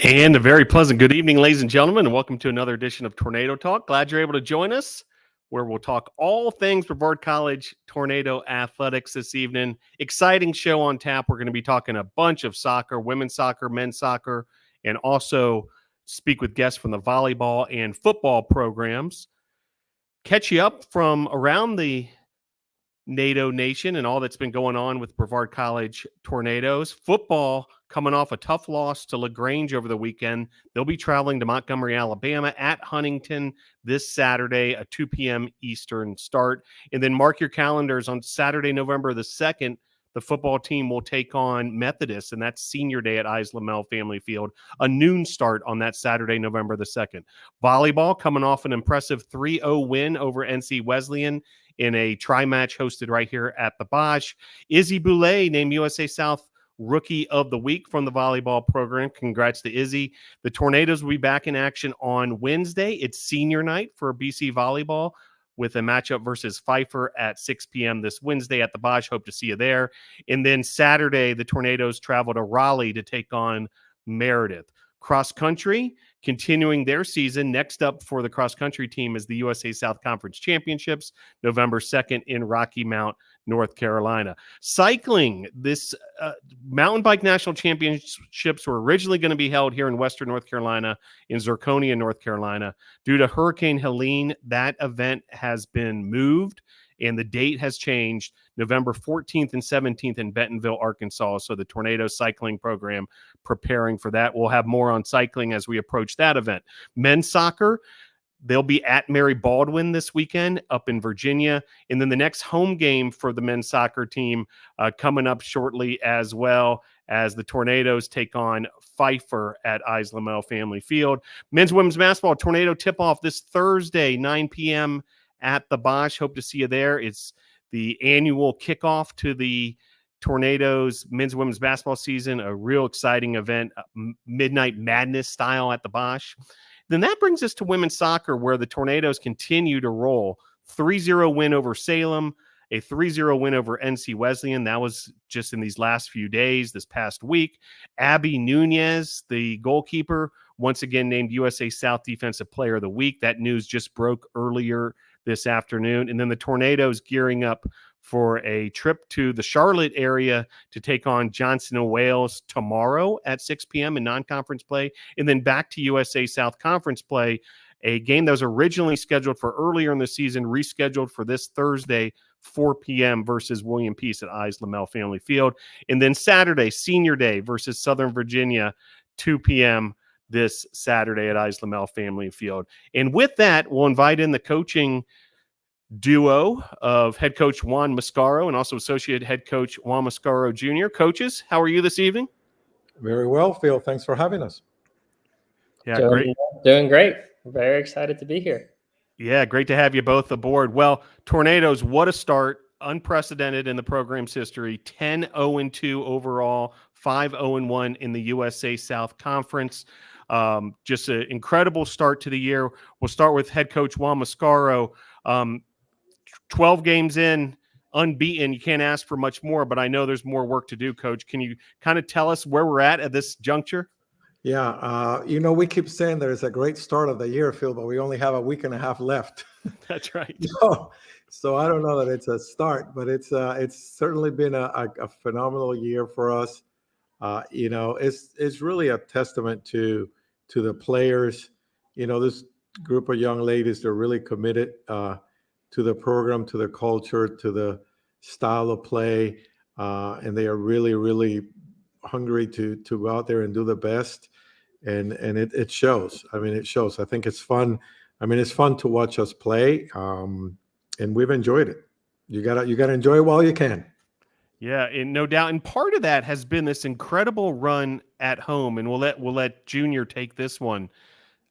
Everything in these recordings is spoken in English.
And a very pleasant good evening, ladies and gentlemen, and welcome to another edition of Tornado Talk. Glad you're able to join us, where we'll talk all things Brevard College Tornado athletics this evening. Exciting show on tap. We're going to be talking a bunch of soccer, women's soccer, men's soccer, and also speak with guests from the volleyball and football programs. Catch you up from around the NATO nation and all that's been going on with Brevard College Tornadoes. Football coming off a tough loss to LaGrange over the weekend. They'll be traveling to Montgomery, Alabama at Huntington this Saturday, a 2 p.m. Eastern start. And then mark your calendars on Saturday, November the 2nd, the football team will take on Methodist, and that's senior day at Lamel Family Field, a noon start on that Saturday, November the 2nd. Volleyball coming off an impressive 3-0 win over NC Wesleyan in a tri-match hosted right here at the Bosch. Izzy Boulay named USA South Rookie of the Week from the volleyball program. Congrats to Izzy. The Tornadoes will be back in action on Wednesday. It's senior night for BC Volleyball with a matchup versus Pfeiffer at 6 p.m. this Wednesday at the Bosch. Hope to see you there. And then Saturday, the Tornadoes travel to Raleigh to take on Meredith. Cross country, continuing their season. Next up for the cross country team is the USA South Conference Championships, November 2nd in Rocky Mount, North Carolina. Cycling, this mountain bike national championships were originally going to be held here in Western North Carolina, in Zirconia, North Carolina. Due to Hurricane Helene, that event has been moved, and the date has changed, November 14th and 17th in Bentonville, Arkansas. So the Tornado Cycling Program preparing for that. We'll have more on cycling as we approach that event. Men's soccer, they'll be at Mary Baldwin this weekend up in Virginia. And then the next home game for the men's soccer team coming up shortly, as well as the Tornadoes take on Pfeiffer at Lamel Family Field. Men's women's basketball Tornado tip-off this Thursday, 9 p.m. at the Bosch. Hope to see you there. It's the annual kickoff to the Tornadoes men's women's basketball season, a real exciting event, midnight madness style at the Bosch. Then that brings us to women's soccer, where the Tornadoes continue to roll. 3-0 win over Salem, a 3-0 win over NC Wesleyan. That was just in these last few days, this past week. Abbie Nunez, the goalkeeper, once again named USA South Defensive Player of the Week. That news just broke earlier this afternoon. And then the Tornadoes gearing up for a trip to the Charlotte area to take on Johnson & Wales tomorrow at 6 p.m. in non-conference play, and then back to USA South Conference play, a game that was originally scheduled for earlier in the season, rescheduled for this Thursday, 4 p.m. versus William Peace at Lamel Family Field. And then Saturday, Senior Day versus Southern Virginia, 2 p.m. this Saturday at Lamel Family Field. And with that, we'll invite in the coaching duo of head coach Juan Mascaro and also associate head coach Juan Mascaro Jr. Coaches, how are you this evening? Very well, Phil. Thanks for having us. Yeah, great. Doing great. Very excited to be here. Yeah, great to have you both aboard. Well, Tornadoes, what a start. Unprecedented in the program's history. 10-0-2 overall, 5-0-1 in the USA South Conference. Just an incredible start to the year. We'll start with head coach Juan Mascaro. 12 games in, unbeaten. You can't ask for much more, but I know there's more work to do, Coach. Can you kind of tell us where we're at this juncture? Yeah, we keep saying there's a great start of the year, Phil, but we only have a week and a half left. That's right. So I don't know that it's a start, but it's certainly been a phenomenal year for us. It's really a testament to the players. This group of young ladies, they're really committed to the program, to the culture, to the style of play, and they are really, really hungry to go out there and do the best, and it shows. I mean, it shows. I think it's fun. I mean, it's fun to watch us play, and we've enjoyed it. You gotta enjoy it while you can. Yeah, and no doubt. And part of that has been this incredible run at home, and we'll let Junior take this one.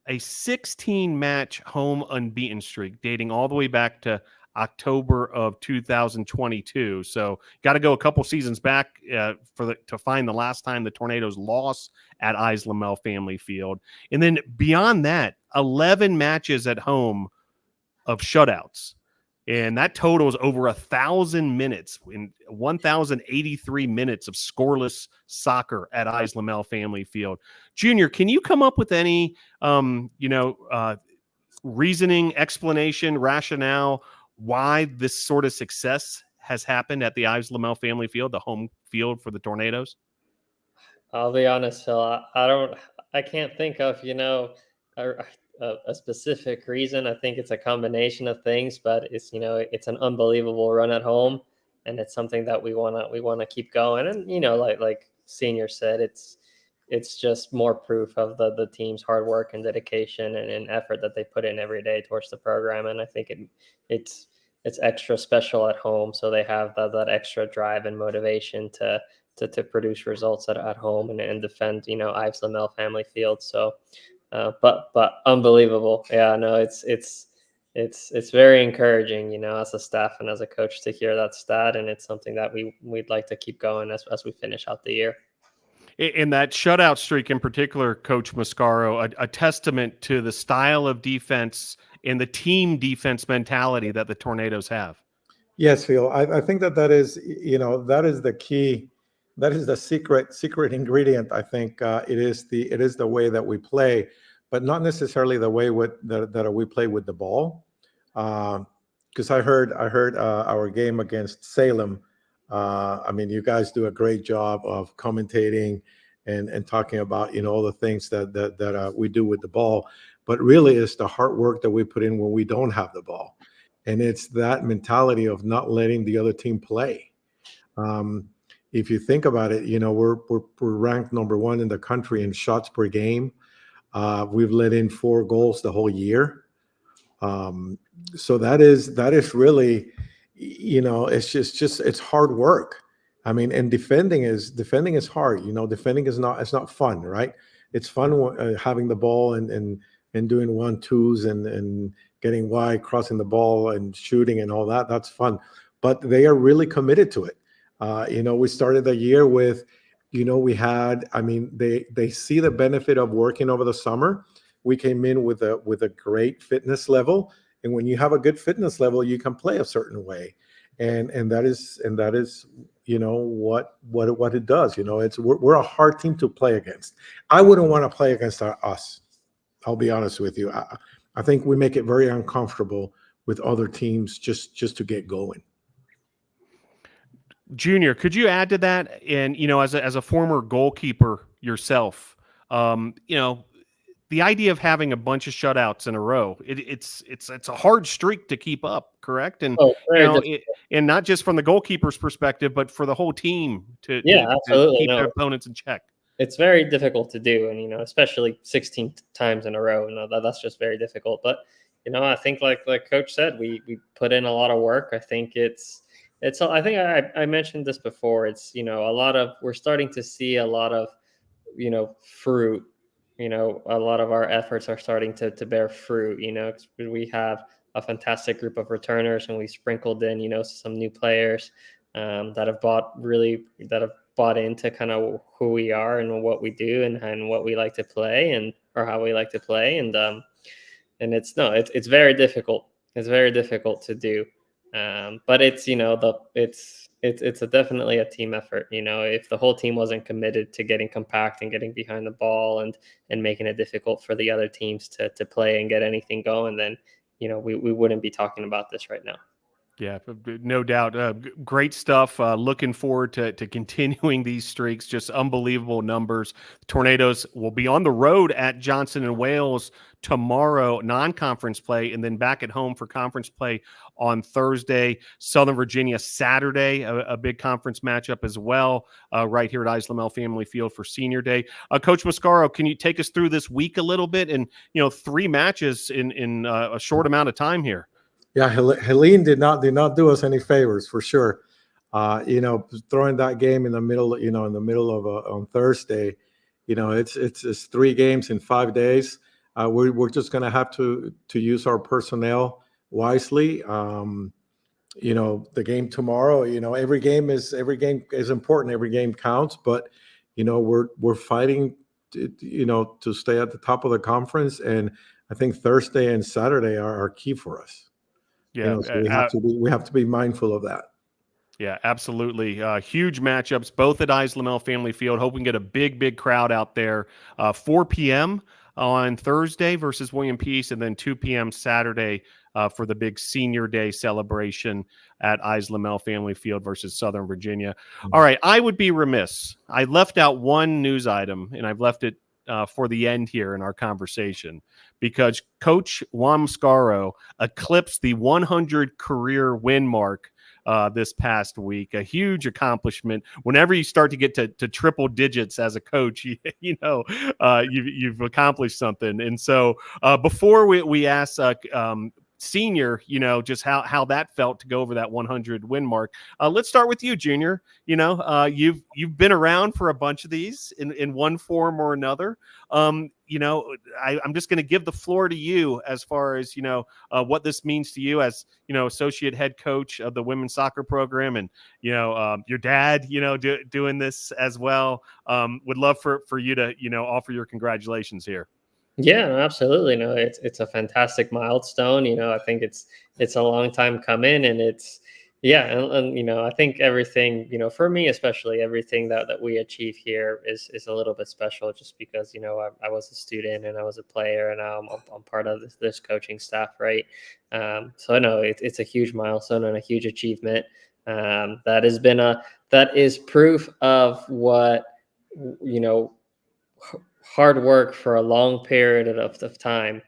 A 16-match home unbeaten streak dating all the way back to October of 2022. So got to go a couple seasons back to find the last time the Tornadoes lost at Lamel Family Field. And then beyond that, 11 matches at home of shutouts. And that total is over 1,000 minutes, in 1,083 minutes of scoreless soccer at Lamel Family Field. Junior, can you come up with any, reasoning, explanation, rationale why this sort of success has happened at the Lamel Family Field, the home field for the Tornadoes? I'll be honest, Phil. I can't think of, a, a specific reason. I think it's a combination of things, but it's an unbelievable run at home, and it's something that we wanna keep going. And like Senior said, it's just more proof of the team's hard work and dedication and effort that they put in every day towards the program. And I think it's extra special at home, so they have that extra drive and motivation to produce results at home and defend, Ives Lamel Family Field. So, but unbelievable. Yeah, no, it's very encouraging, as a staff and as a coach to hear that stat. And it's something that we'd like to keep going as we finish out the year. In that shutout streak in particular, Coach Mascaro, a testament to the style of defense and the team defense mentality that the Tornadoes have. Yes, Phil. I think that is the key. That is the secret ingredient. I think it is the way that we play, but not necessarily the way that we play with the ball. Because I heard our game against Salem. You guys do a great job of commentating and talking about all the things that we do with the ball, but really it's the hard work that we put in when we don't have the ball, and it's that mentality of not letting the other team play. If you think about it, we're ranked number 1 in the country in shots per game. We've let in 4 goals the whole year. So that is really, it's hard work. And defending is hard. Defending it's not fun, right? It's fun having the ball and doing 1-2s and getting wide, crossing the ball and shooting and all that. That's fun. But they are really committed to it. We started the year with, they see the benefit of working over the summer. We came in with a great fitness level, and when you have a good fitness level, you can play a certain way, and that is what it does. We're a hard team to play against. I wouldn't want to play against us. I'll be honest with you. I think we make it very uncomfortable with other teams just to get going. Junior, could you add to that? And as a former goalkeeper yourself, the idea of having a bunch of shutouts in a row, it's a hard streak to keep up, correct? And and not just from the goalkeeper's perspective, but for the whole team to keep their opponents in check. It's very difficult to do, and especially 16 times in a row. That's just very difficult. But I think like Coach said, we put in a lot of work. I think I think I mentioned this before. It's we're starting to see a lot of fruit. A lot of our efforts are starting to bear fruit. We have a fantastic group of returners, and we sprinkled in some new players that have bought into kind of who we are and what we do and what we like to play or how we like to play. And it's very difficult. It's very difficult to do. But it's definitely a team effort. If the whole team wasn't committed to getting compact and getting behind the ball and making it difficult for the other teams to play and get anything going, then we wouldn't be talking about this right now. Yeah, no doubt. Great stuff. Looking forward to continuing these streaks. Just unbelievable numbers. The Tornadoes will be on the road at Johnson and Wales tomorrow, non-conference play, and then back at home for conference play on Thursday. Southern Virginia Saturday, a big conference matchup as well, right here at Lamel Family Field for Senior Day. Coach Mascaro, can you take us through this week a little bit? And 3 matches in a short amount of time here. Yeah, Helene did not do us any favors, for sure. Throwing that game in the middle, of on Thursday, it's 3 games in 5 days. We're just going to have to use our personnel wisely. The game tomorrow, every game is important. Every game counts, but we're fighting to stay at the top of the conference, and I think Thursday and Saturday are key for us. Yeah, so we have to be mindful of that. Yeah, absolutely. Huge matchups, both at Lamel Family Field. Hope we can get a big crowd out there. 4 p.m. on Thursday versus William Peace, and then 2 p.m. Saturday for the big Senior Day celebration at Lamel Family Field versus Southern Virginia. All right, I would be remiss. I left out one news item, and I've left it for the end here in our conversation, because Coach Juan Mascaro eclipsed the 100 career win mark this past week. A huge accomplishment. Whenever you start to get to triple digits as a coach, you've accomplished something. And so before we ask Senior, just how that felt to go over that 100 win mark. Let's start with you, Junior. You've been around for a bunch of these in one form or another. I'm just going to give the floor to you as far as what this means to you as associate head coach of the women's soccer program, and your dad doing this as well. Would love for you to offer your congratulations here. Yeah, no, absolutely. No, it's a fantastic milestone. I think it's a long time coming, and and I think everything, for me especially, everything that we achieve here is a little bit special, just because I was a student and I was a player, and now I'm part of this coaching staff, right? So no, it's a huge milestone and a huge achievement. That is proof of what hard work for a long period of time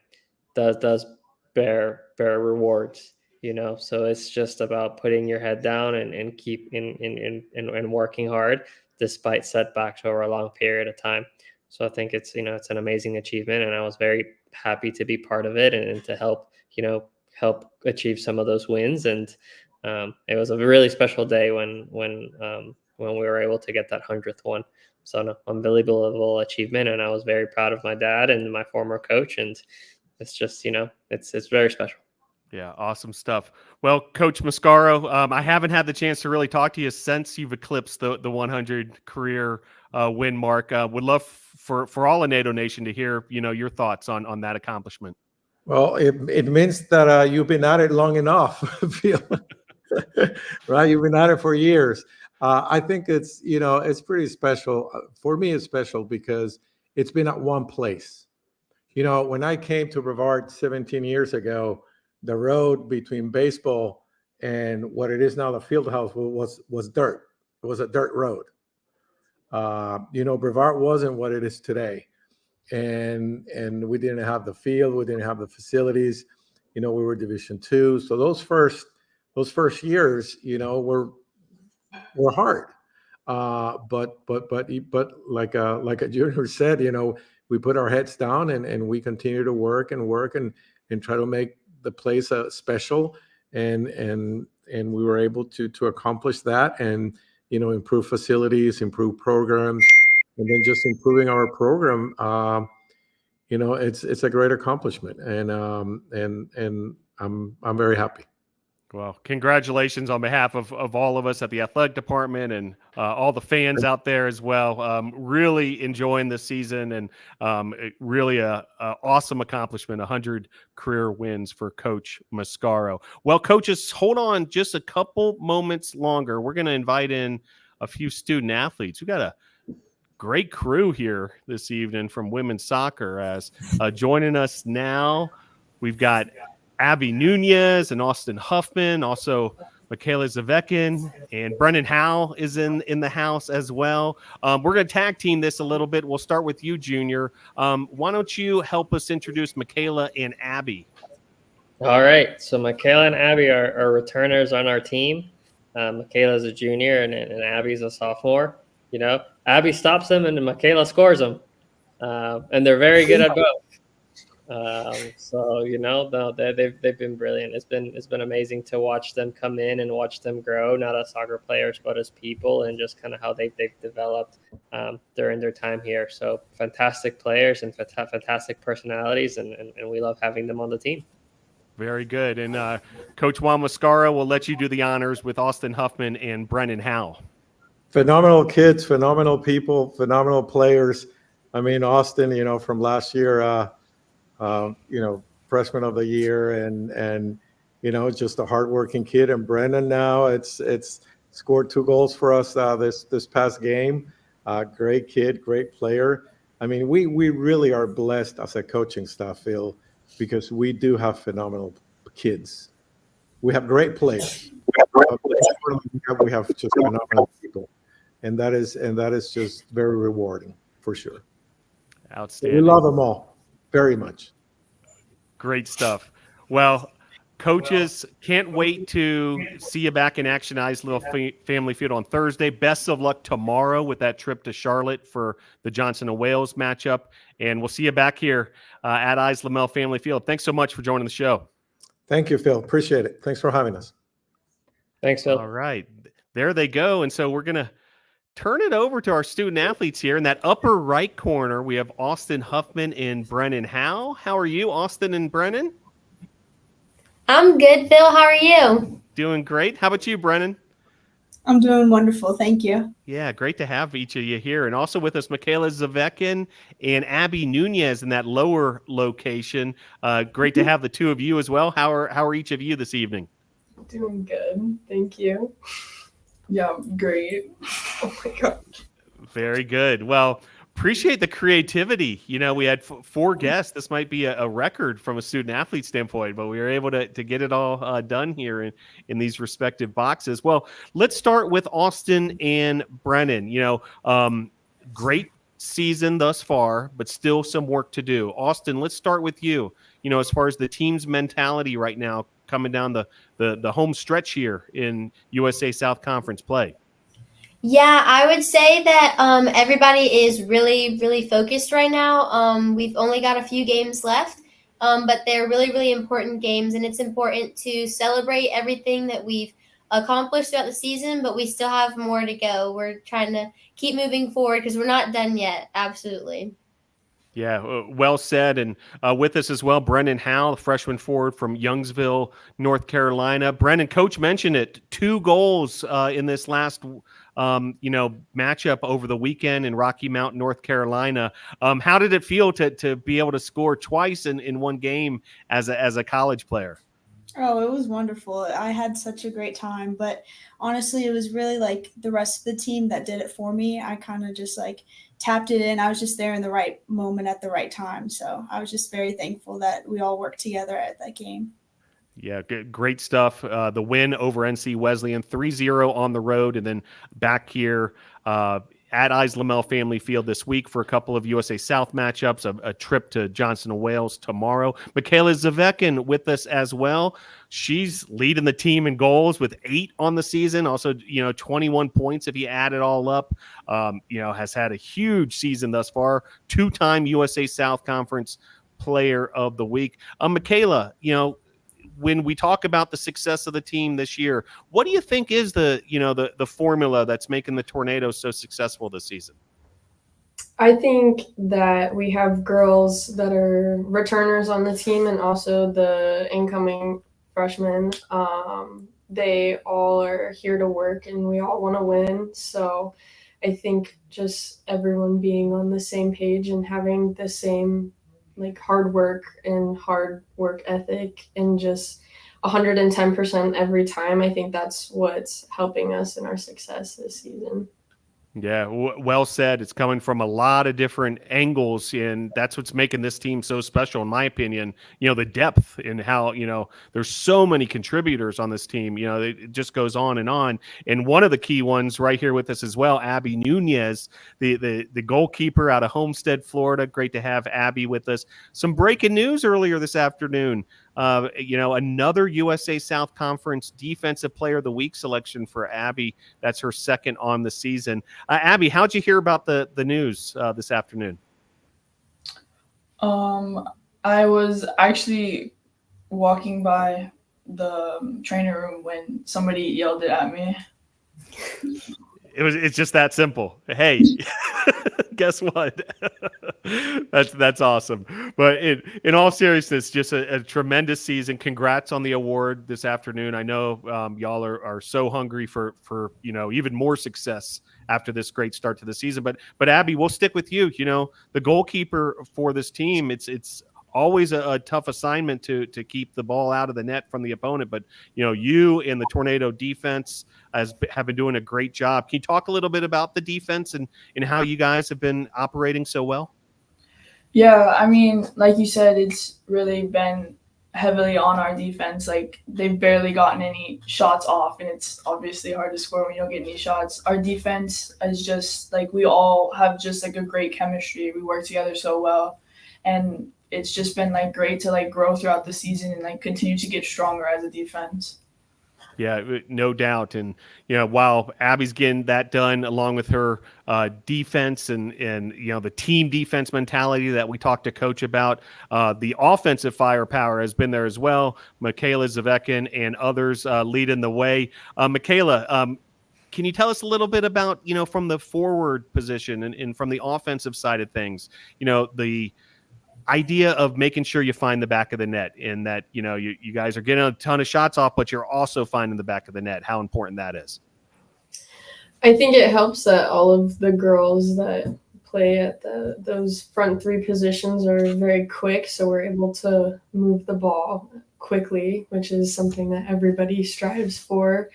does bear rewards, so it's just about putting your head down and keep in working hard despite setbacks over a long period of time. So I think it's it's an amazing achievement, and I was very happy to be part of it and to help achieve some of those wins. And it was a really special day when we were able to get that 100th one. So no, unbelievable achievement, and I was very proud of my dad and my former coach, and it's just it's very special. Yeah, awesome stuff. Well, Coach Mascaro, I haven't had the chance to really talk to you since you've eclipsed the 100 career win mark. Would love for all of NATO Nation to hear your thoughts on that accomplishment. Well, it means that you've been at it long enough, right? You've been at it for years. I think it's pretty special. For me, it's special because it's been at one place. When I came to Brevard 17 years ago, the road between baseball and what it is now, the field house, was dirt. It was a dirt road. Brevard wasn't what it is today. And we didn't have the field. We didn't have the facilities. We were Division II. So those first years, were hard, but like a junior said, we put our heads down and we continue to work and try to make the place special, and we were able to accomplish that, and improve facilities, improve programs, and then just improving our program. It's a great accomplishment, and I'm very happy. Well, congratulations on behalf of all of us at the athletic department and all the fans out there as well. Really enjoying this season, and really a awesome accomplishment, 100 career wins for Coach Mascaro. Well, coaches, hold on just a couple moments longer. We're going to invite in a few student athletes. We've got a great crew here this evening from women's soccer. As joining us now, we've got Abbie Nunez and Austin Huffman, also Mikayla Zvekan, and Brennan Howell is in the house as well. We're going to tag team this a little bit. We'll start with you, Junior. Why don't you help us introduce Mikayla and Abbie? All right. So Mikayla and Abbie are returners on our team. Mikayla is a junior and Abbie's a sophomore. Abbie stops them and Mikayla scores them. And they're very good at both. They've been brilliant. It's been amazing to watch them come in and watch them grow, not as soccer players, but as people, and just kind of how they've developed during their time here. So fantastic players and fantastic personalities, and we love having them on the team. Very good. And Coach Juan Mascaro will let you do the honors with Austin Huffman and Brennan Howell. Phenomenal kids, phenomenal people, phenomenal players. I mean, Austin, from last year, freshman of the year, and just a hardworking kid. And Brennan now it's scored 2 goals for us this past game. Great kid, great player. I mean, we really are blessed as a coaching staff, Phil, because we do have phenomenal kids. We have great players. We have just phenomenal people, and that is just very rewarding for sure. Outstanding. We love them all very much. Great stuff. Well, coaches, can't wait to see you back in Action Eyes Little Family Field on Thursday. Best of luck tomorrow with that trip to Charlotte for the Johnson and Wales matchup. And we'll see you back here at Eyes Lamel Family Field. Thanks so much for joining the show. Thank you, Phil. Appreciate it. Thanks for having us. Thanks, Phil. All right. There they go. And so we're going to turn it over to our student athletes here. In that upper right corner, we have Austin Huffman and Brennan Howell. How are you, Austin and Brennan? I'm good, Phil. How are you? Doing great. How about you, Brennan? I'm doing wonderful. Thank you. Yeah, great to have each of you here. And also with us, Mikayla Zvekan and Abbie Nunez in that lower location. Great to have the two of you as well. How are each of you this evening? Doing good. Thank you. Yeah, great. Oh my God. Very good. Well, appreciate the creativity. We had 4 guests. This might be a record from a student athlete standpoint, but we were able to get it all done here in these respective boxes. Well, let's start with Austin and Brennan. Great season thus far, but still some work to do. Austin, let's start with you. As far as the team's mentality right now coming down the home stretch here in USA South Conference play. Yeah, I would say that everybody is really, really focused right now. We've only got a few games left, but they're really, really important games, and it's important to celebrate everything that we've accomplished throughout the season, but we still have more to go. We're trying to keep moving forward because we're not done yet. Absolutely. Yeah, well said. And with us as well, Brennan Howell, freshman forward from Youngsville, North Carolina. Brennan, coach mentioned it, 2 goals in this last matchup over the weekend in Rocky Mount, North Carolina. How did it feel to be able to score twice in one game as a college player? Oh, it was wonderful. I had such a great time, but honestly, it was really like the rest of the team that did it for me. I kind of just tapped it in. I was just there in the right moment at the right time. So I was just very thankful that we all worked together at that game. Yeah, great stuff. The win over NC Wesleyan, 3-0 on the road, and then back here at Eyes Lamel Family Field this week for a couple of USA South matchups, a trip to Johnson and Wales tomorrow. Mikayla Zvekan with us as well. She's leading the team in goals with 8 on the season. Also, 21 points if you add it all up. Has had a huge season thus far. 2-time USA South Conference Player of the Week. Mikayla, when we talk about the success of the team this year, what do you think is the formula that's making the Tornadoes so successful this season? I think that we have girls that are returners on the team and also the incoming freshmen. They all are here to work and we all want to win. So I think just everyone being on the same page and having the same hard work ethic and just 110% every time. I think that's what's helping us in our success this season. Yeah, well said. It's coming from a lot of different angles, and that's what's making this team so special, in my opinion. The depth and how, there's so many contributors on this team. It just goes on. And one of the key ones right here with us as well, Abbie Nunez, the goalkeeper out of Homestead, Florida. Great to have Abbie with us. Some breaking news earlier this afternoon. Another USA South Conference Defensive Player of the Week selection for Abbie. That's her second on the season. Abbie, how'd you hear about the news this afternoon? I was actually walking by the training room when somebody yelled it at me. It's just that simple. Hey, guess what? That's awesome. But in all seriousness, just a tremendous season. Congrats on the award this afternoon. I know y'all are so hungry for even more success after this great start to the season. But Abbie, we'll stick with you. The goalkeeper for this team, it's always a tough assignment to keep the ball out of the net from the opponent. But, you in the Tornado defense have been doing a great job. Can you talk a little bit about the defense and how you guys have been operating so well? Yeah, I mean, like you said, it's really been heavily on our defense. Like, they've barely gotten any shots off, and it's obviously hard to score when you don't get any shots. Our defense is just like, we all have just like a great chemistry. We work together so well, and it's just been like great to like grow throughout the season and like continue to get stronger as a defense. Yeah, no doubt. And, while Abbie's getting that done along with her defense and the team defense mentality that we talked to Coach about, the offensive firepower has been there as well. Mikayla, Zvekan, and others leading the way. Mikayla, can you tell us a little bit about, from the forward position and from the offensive side of things, the idea of making sure you find the back of the net, and that, you guys are getting a ton of shots off, but you're also finding the back of the net, how important that is? I think it helps that all of the girls that play at those front three positions are very quick, so we're able to move the ball quickly, which is something that everybody strives for.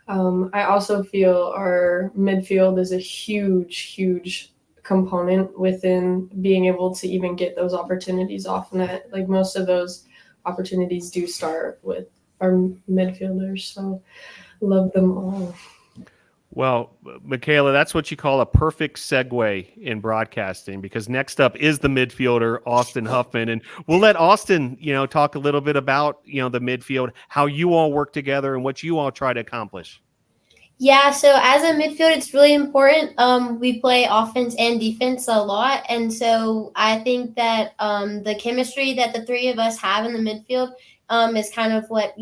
I also feel our midfield is a huge component within being able to even get those opportunities off net. Like, most of those opportunities do start with our midfielders, so love them all. Well, Mikayla, that's what you call a perfect segue in broadcasting, because next up is the midfielder, Austin Huffman. And we'll let Austin, talk a little bit about, the midfield, how you all work together and what you all try to accomplish. Yeah, so as a midfield, it's really important. We play offense and defense a lot. And so I think that the chemistry that the three of us have in the midfield is kind of what,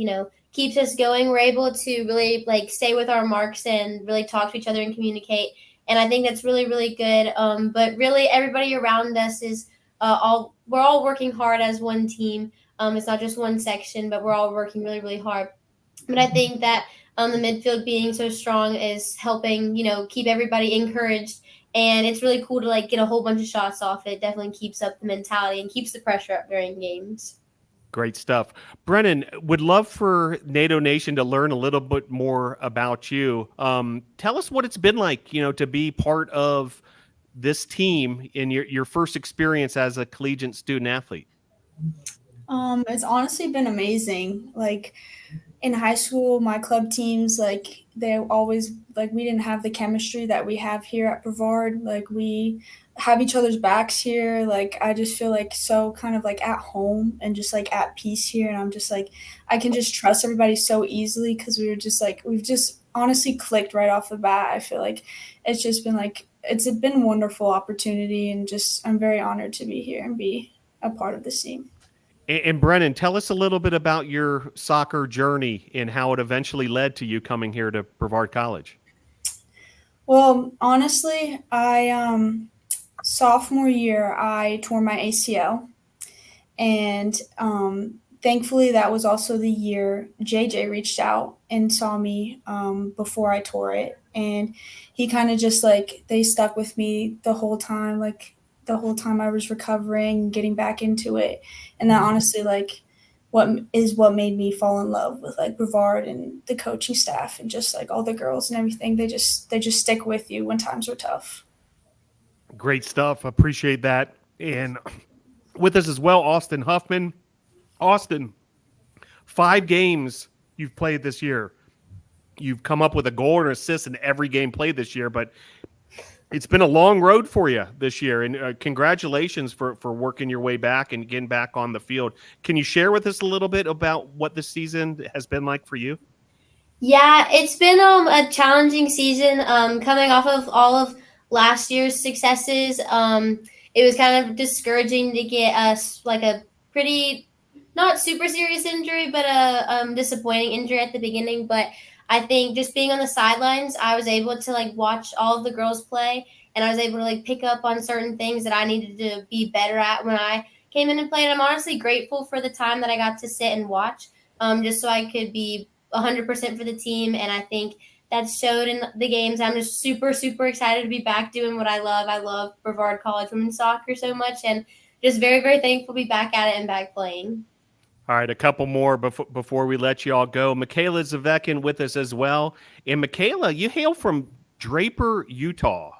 keeps us going. We're able to really stay with our marks and really talk to each other and communicate. And I think that's really, really good. But really everybody around us is we're all working hard as one team. It's not just one section, but we're all working really, really hard. But I think that the midfield being so strong is helping, keep everybody encouraged. And it's really cool to get a whole bunch of shots off. It definitely keeps up the mentality and keeps the pressure up during games. Great stuff. Brennan, would love for NATO Nation to learn a little bit more about you. Tell us what it's been like, to be part of this team in your first experience as a collegiate student athlete. It's honestly been amazing. In high school, my club teams, they always, we didn't have the chemistry that we have here at Brevard. We have each other's backs here. I just feel so kind of at home and just at peace here. And I'm just I can just trust everybody so easily, because we were just we've just honestly clicked right off the bat. I feel it's just been it's been a wonderful opportunity, and just I'm very honored to be here and be a part of this team. And Brennan, tell us a little bit about your soccer journey and how it eventually led to you coming here to Brevard College. Well, honestly, sophomore year, I tore my ACL, and thankfully that was also the year JJ reached out and saw me before I tore it, and he kind of just they stuck with me the whole time, the whole time I was recovering, getting back into it. And that honestly, what made me fall in love with Brevard and the coaching staff and just all the girls and everything. They just stick with you when times are tough. Great stuff. Appreciate that. And with us as well, Austin Huffman. Austin, 5 games you've played this year. You've come up with a goal or an assist in every game played this year, but it's been a long road for you this year, and congratulations for working your way back and getting back on the field. Can you share with us a little bit about what this season has been like for you? Yeah, it's been a challenging season. Coming off of all of last year's successes, it was kind of discouraging to get us a pretty not super serious injury, but a disappointing injury at the beginning. But I think just being on the sidelines, I was able to watch all of the girls play, and I was able to pick up on certain things that I needed to be better at when I came in and played. I'm honestly grateful for the time that I got to sit and watch, just so I could be 100% for the team. And I think that showed in the games. I'm just super, super excited to be back doing what I love. I love Brevard College women's soccer so much, and just very, very thankful to be back at it and back playing. All right, a couple more before we let you all go. Mikayla Zvekan with us as well. And Mikayla, you hail from Draper, Utah,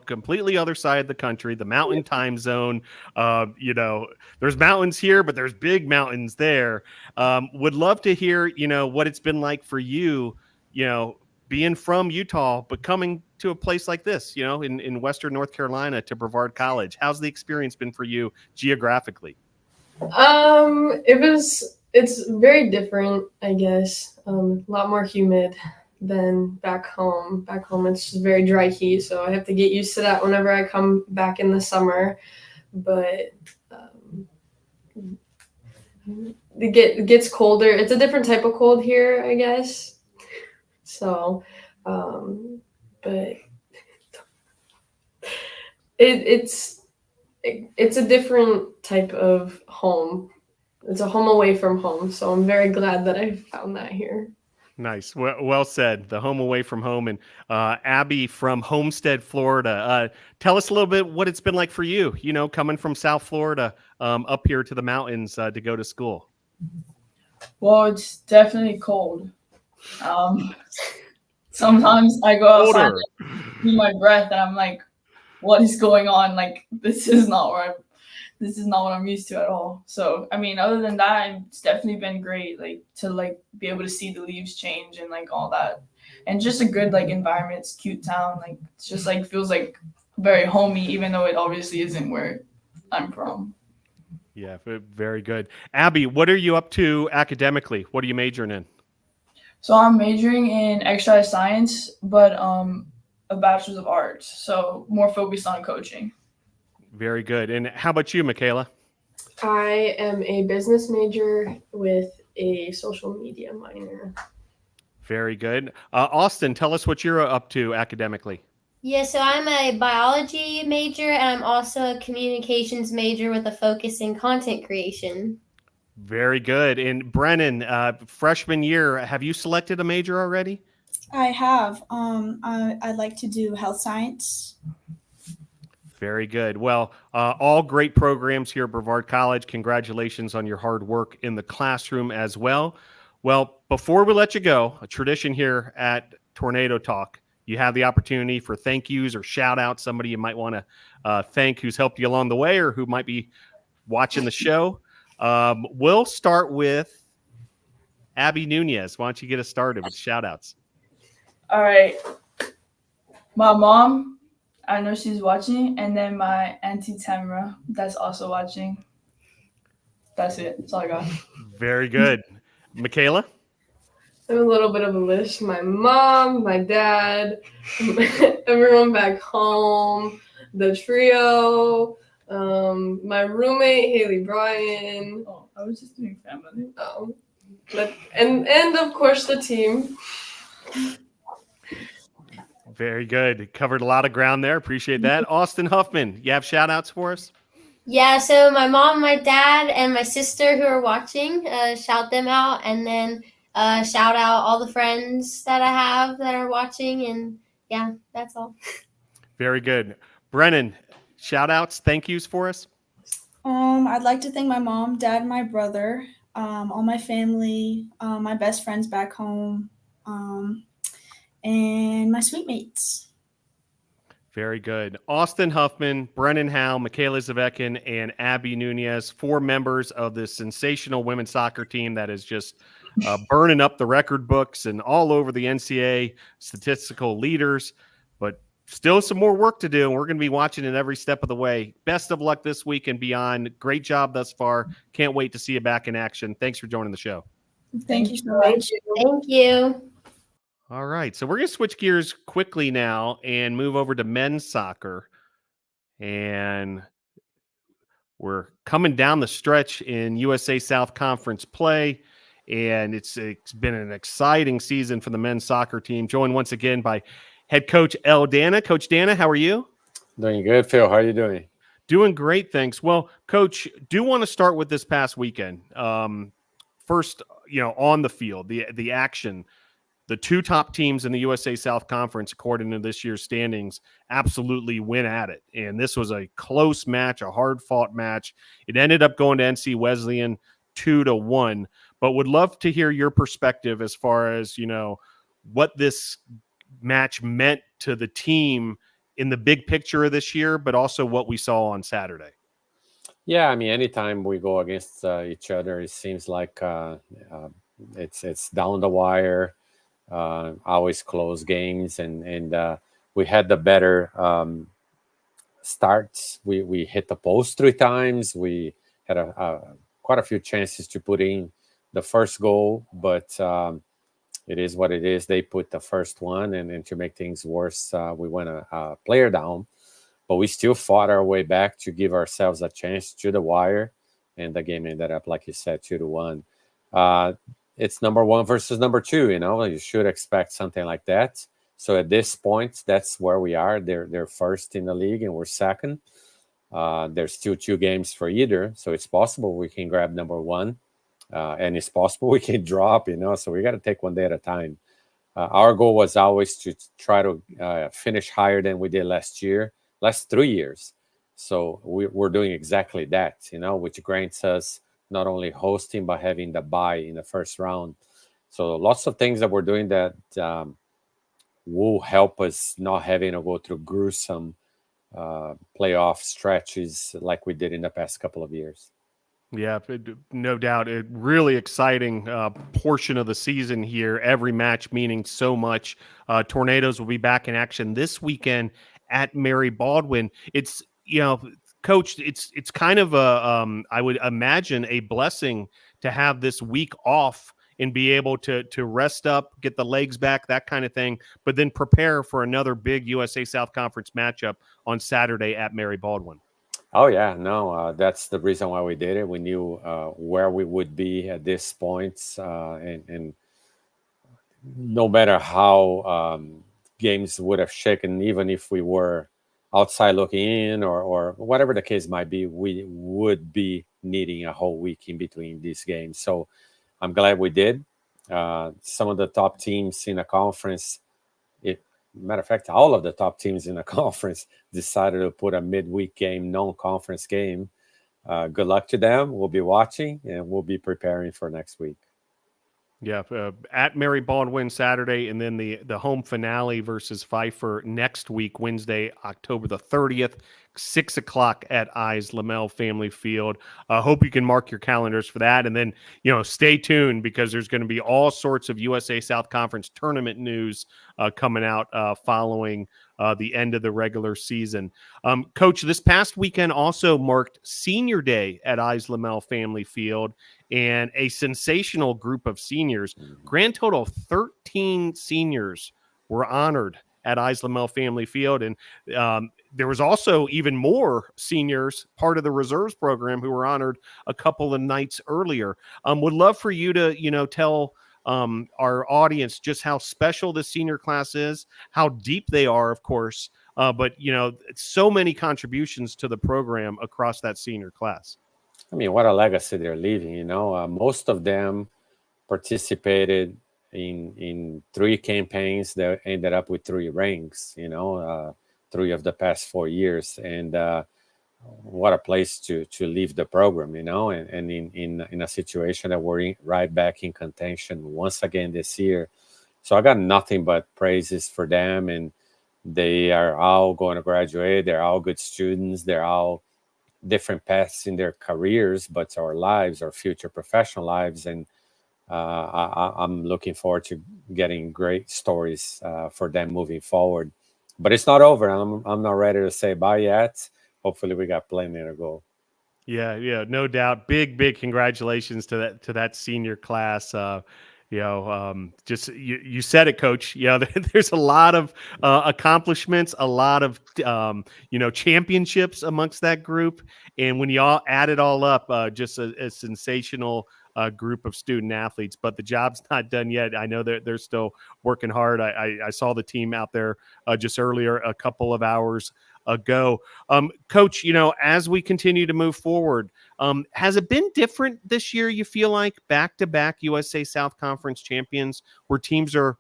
completely other side of the country, the mountain time zone. There's mountains here, but there's big mountains there. Would love to hear, what it's been like for you, being from Utah, but coming to a place like this, in Western North Carolina to Brevard College. How's the experience been for you geographically? It's very different, I guess. A lot more humid than back home. Back home, it's just very dry heat, so I have to get used to that whenever I come back in the summer. But it gets colder. It's a different type of cold here, I guess. So, but it's a different type of home. It's a home away from home. So I'm very glad that I found that here. Nice. Well said. The home away from home. And Abbie from Homestead, Florida. Tell us a little bit what it's been like for you, coming from South Florida up here to the mountains to go to school. Well, it's definitely cold. Sometimes I go outside and see my breath and I'm like, what is going on? Like, this is not what I'm used to at all. So, I mean, other than that, it's definitely been great, to be able to see the leaves change and all that. And just a good environment. It's a cute town. It's just feels very homey, even though it obviously isn't where I'm from. Yeah, very good. Abbie, what are you up to academically? What are you majoring in? So I'm majoring in exercise science, but a bachelor's of arts. So more focused on coaching. Very good. And how about you, Mikayla? I am a business major with a social media minor. Very good. Austin, tell us what you're up to academically. Yeah, so I'm a biology major, and I'm also a communications major with a focus in content creation. Very good. And Brennan, freshman year, have you selected a major already? I have. I'd like to do health science. Very good. Well, all great programs here at Brevard College. Congratulations on your hard work in the classroom as well. Well, before we let you go, a tradition here at Tornado Talk, you have the opportunity for thank yous or shout out, somebody you might want to thank who's helped you along the way or who might be watching the show. We'll start with Abbie Nunez. Why don't you get us started with shout outs? All right. My mom, I know she's watching, and then my auntie Tamara, that's also watching. That's it. That's all I got. Very good. Mikayla? I have a little bit of a list. My mom, my dad, everyone back home, the trio, my roommate, Haley Bryan. Oh, I was just doing family. Oh, and of course the team. Very good. Covered a lot of ground there. Appreciate that. Austin Huffman, you have shout outs for us? Yeah, so my mom, my dad, and my sister who are watching, shout them out, and then shout out all the friends that I have that are watching, and yeah, that's all. Very good. Brennan, shout outs, thank yous for us? I'd like to thank my mom, dad, and my brother, all my family, my best friends back home, and my sweet mates. Very good. Austin Huffman, Brennan Howell, Mikayla Zvekan, and Abbie Nunez, 4 members of this sensational women's soccer team that is just burning up the record books and all over the NCAA statistical leaders, but still some more work to do, and we're going to be watching it every step of the way. Best of luck this week and beyond. Great job thus far. Can't wait to see you back in action. Thanks for joining the show. Thank you so much. Thank you. All right, so we're going to switch gears quickly now and move over to men's soccer. And we're coming down the stretch in USA South Conference play, and it's been an exciting season for the men's soccer team, joined once again by head coach Danna. Coach Danna, how are you? Doing good, Phil. How are you doing? Doing great, thanks. Well, Coach, do want to start with this past weekend. First, on the field, the action. the two top teams in the USA South Conference, according to this year's standings, absolutely went at it. And this was a close match, a hard-fought match. It ended up going to NC Wesleyan 2-1. But would love to hear your perspective as far as, what this match meant to the team in the big picture of this year, but also what we saw on Saturday. Yeah, I mean, anytime we go against each other, it seems like it's down the wire. Always close games, and we had the better starts. We hit the post 3 times. We had quite a few chances to put in the first goal, but it is what it is. They put the first one, and to make things worse, we went a player down, but we still fought our way back to give ourselves a chance to the wire, and the game ended up, like you said, 2-1. It's number 1 versus number 2. You should expect something like that. So at this point, that's where we are. They're first in the league, and we're second. There's still 2 games for either, so it's possible we can grab number 1, and it's possible we can drop. So we got to take one day at a time. Our goal was always to try to finish higher than we did last 3 years. So we're doing exactly that, which grants us not only hosting, but having the bye in the first round. So lots of things that we're doing that will help us not having to go through gruesome playoff stretches like we did in the past couple of years. Yeah, no doubt. A really exciting portion of the season here. Every match meaning so much. Tornadoes will be back in action this weekend at Mary Baldwin. It's, Coach, it's kind of I would imagine a blessing to have this week off and be able to rest up, get the legs back, that kind of thing, but then prepare for another big USA South Conference matchup on Saturday at Mary Baldwin. Oh, yeah. No, that's the reason why we did it. We knew where we would be at this point, and no matter how games would have shaken, even if we were outside looking in or whatever the case might be, we would be needing a whole week in between these games. So I'm glad we did. Some of the top teams in the conference, matter of fact, all of the top teams in the conference decided to put a midweek game, non-conference game. Good luck to them. We'll be watching, and we'll be preparing for next week. Yeah, at Mary Baldwin Saturday, and then the home finale versus Pfeiffer next week, Wednesday, October the 30th, 6 o'clock at Eyes Lamel Family Field. Hope you can mark your calendars for that. And then, stay tuned, because there's going to be all sorts of USA South Conference tournament news coming out following the end of the regular season. Coach, this past weekend also marked Senior Day at Eyes Lamel Family Field, and a sensational group of seniors. Grand total of 13 seniors were honored at Eyes Lamel Family Field. And there was also even more seniors, part of the reserves program, who were honored a couple of nights earlier. Would love for you to, tell our audience just how special this senior class is, how deep they are, of course, but, so many contributions to the program across that senior class. I mean, what a legacy they're leaving, most of them participated in 3 campaigns that ended up with 3 rings, 3 of the past 4 years. And what a place to leave the program, and in a situation that we're right back in contention once again this year. So I got nothing but praises for them, and they are all going to graduate. They're all good students. They're all different paths in their careers, but our lives, our future professional lives. And I'm looking forward to getting great stories for them moving forward. But it's not over. I'm not ready to say bye yet. Hopefully we got plenty to go. Yeah, no doubt. Big congratulations to that senior class. Just you said it, Coach. There's a lot of accomplishments, a lot of championships amongst that group, and when you all add it all up, just a sensational group of student athletes. But the job's not done yet. I know they're still working hard. I saw the team out there just earlier, a couple of hours ago. Coach, as we continue to move forward, has it been different this year, you feel like, back-to-back USA South Conference champions, where teams are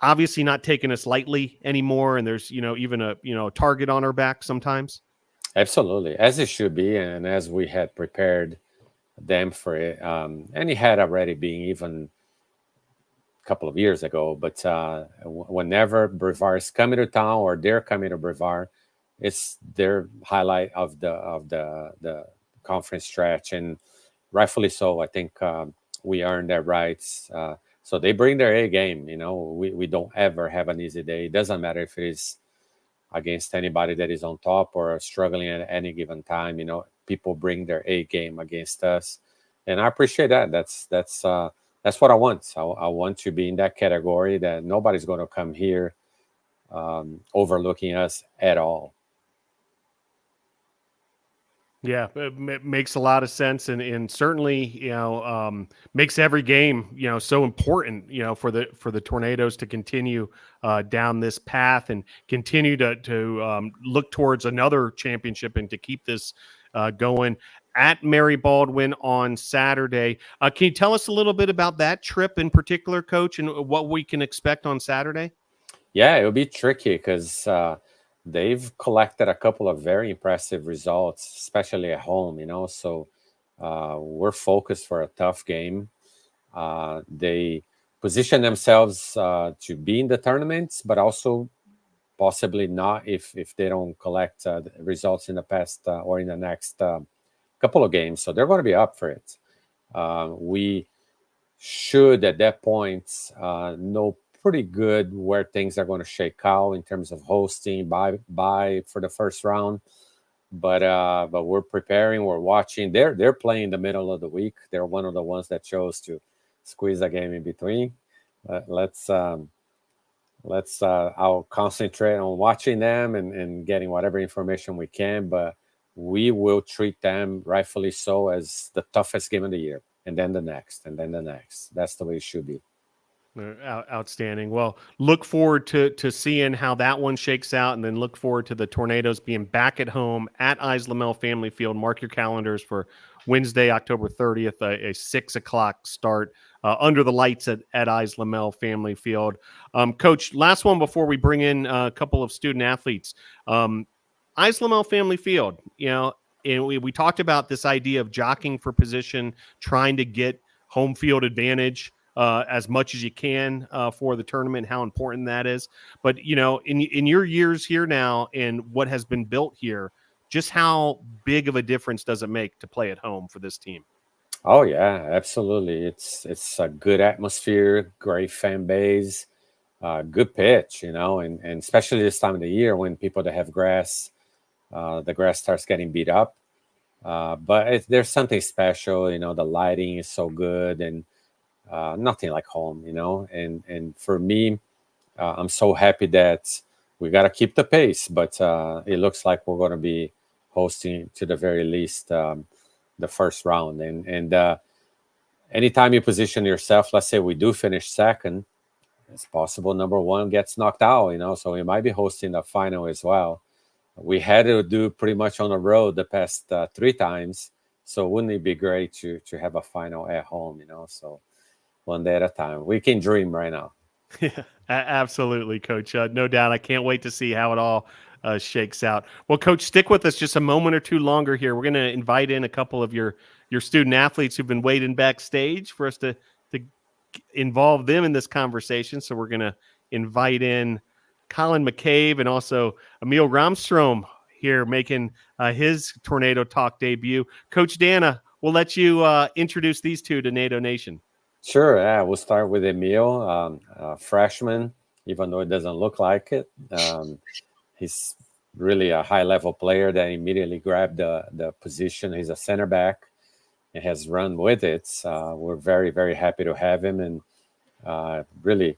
obviously not taking us lightly anymore, and there's even a target on our back sometimes. Absolutely, as it should be, and as we had prepared them for it, and it had already been even a couple of years ago. But whenever Brevard is coming to town or they're coming to Brevard, it's their highlight of the conference stretch, and rightfully so. I think we earned their rights. So they bring their A game. We don't ever have an easy day. It doesn't matter if it is against anybody that is on top or struggling at any given time. People bring their A game against us, and I appreciate that. That's what I want. I want to be in that category that nobody's going to come here overlooking us at all. Yeah, it makes a lot of sense, and certainly, makes every game, so important, for the Tornadoes to continue down this path and continue to look towards another championship and to keep this going at Mary Baldwin on Saturday. Can you tell us a little bit about that trip in particular, Coach, and what we can expect on Saturday? Yeah, it'll be tricky because they've collected a couple of very impressive results, especially at home, so we're focused for a tough game. They position themselves to be in the tournaments, but also possibly not if they don't collect results in the past or in the next couple of games. So they're going to be up for it. We should, at that point, know pretty good where things are going to shake out in terms of hosting by for the first round, but we're preparing, we're watching. They're playing in the middle of the week. They're one of the ones that chose to squeeze a game in between. I'll concentrate on watching them and getting whatever information we can, but we will treat them, rightfully so, as the toughest game of the year, and then the next, and then the next. That's the way it should be. Outstanding. Well, look forward to seeing how that one shakes out, and then look forward to the Tornadoes being back at home at Islamel Family Field. Mark your calendars for Wednesday, October 30th, a 6 o'clock start under the lights at Islamel Family Field. Coach, last one before we bring in a couple of student athletes. Islamel Family Field, and we talked about this idea of jockeying for position, trying to get home field advantage as much as you can for the tournament, how important that is. But, in your years here now and what has been built here, just how big of a difference does it make to play at home for this team? Oh, yeah, absolutely. It's a good atmosphere, great fan base, good pitch, and especially this time of the year when people that have grass, the grass starts getting beat up. But there's something special, the lighting is so good, and nothing like home, and for me, I'm so happy that we got to keep the pace, but it looks like we're going to be hosting to the very least the first round. And anytime you position yourself, let's say we do finish second, it's possible number one gets knocked out, so we might be hosting the final as well. We had to do pretty much on the road the past 3 times, so wouldn't it be great to have a final at home, so one day at a time. We can dream right now. Yeah, absolutely, Coach. No doubt. I can't wait to see how it all shakes out. Well, Coach, stick with us just a moment or two longer here. We're going to invite in a couple of your student athletes who've been waiting backstage for us to involve them in this conversation. So we're going to invite in Colin McCabe and also Emil Ramstroem here making his Tornado Talk debut. Coach Danna, we'll let you introduce these two to NATO Nation. Sure. Yeah, we'll start with Emil, freshman, even though it doesn't look like it. He's really a high-level player that immediately grabbed the position. He's a center back and has run with it. We're very, very happy to have him, and really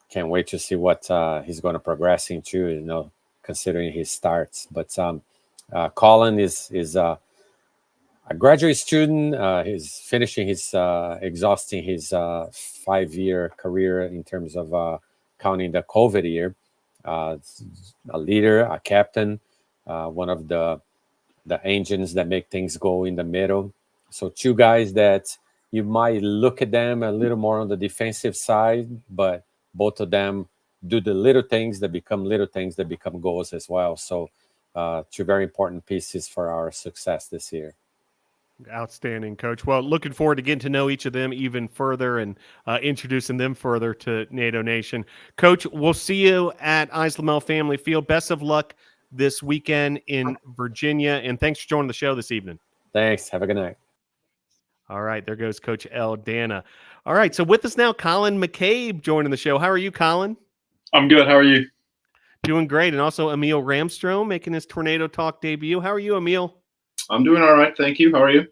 can't wait to see what he's going to progress into, considering his starts. But Colin is a graduate student. He's finishing exhausting his 5-year career in terms of counting the COVID year. A leader, a captain, one of the engines that make things go in the middle. So 2 guys that you might look at them a little more on the defensive side, but both of them do the little things that become goals as well. So 2 very important pieces for our success this year. Outstanding, Coach. Well, looking forward to getting to know each of them even further and introducing them further to NATO Nation. Coach, we'll see you at Islamel Family Field. Best of luck this weekend in Virginia, and thanks for joining the show this evening. Thanks. Have a good night. All right, there goes Coach L. Danna. All right, so with us now, Colin McCabe joining the show. How are you, Colin? I'm good. How are you? Doing great. And also Emil Ramstroem making his Tornado Talk debut. How are you, Emil? I'm doing all right. Thank you. How are you?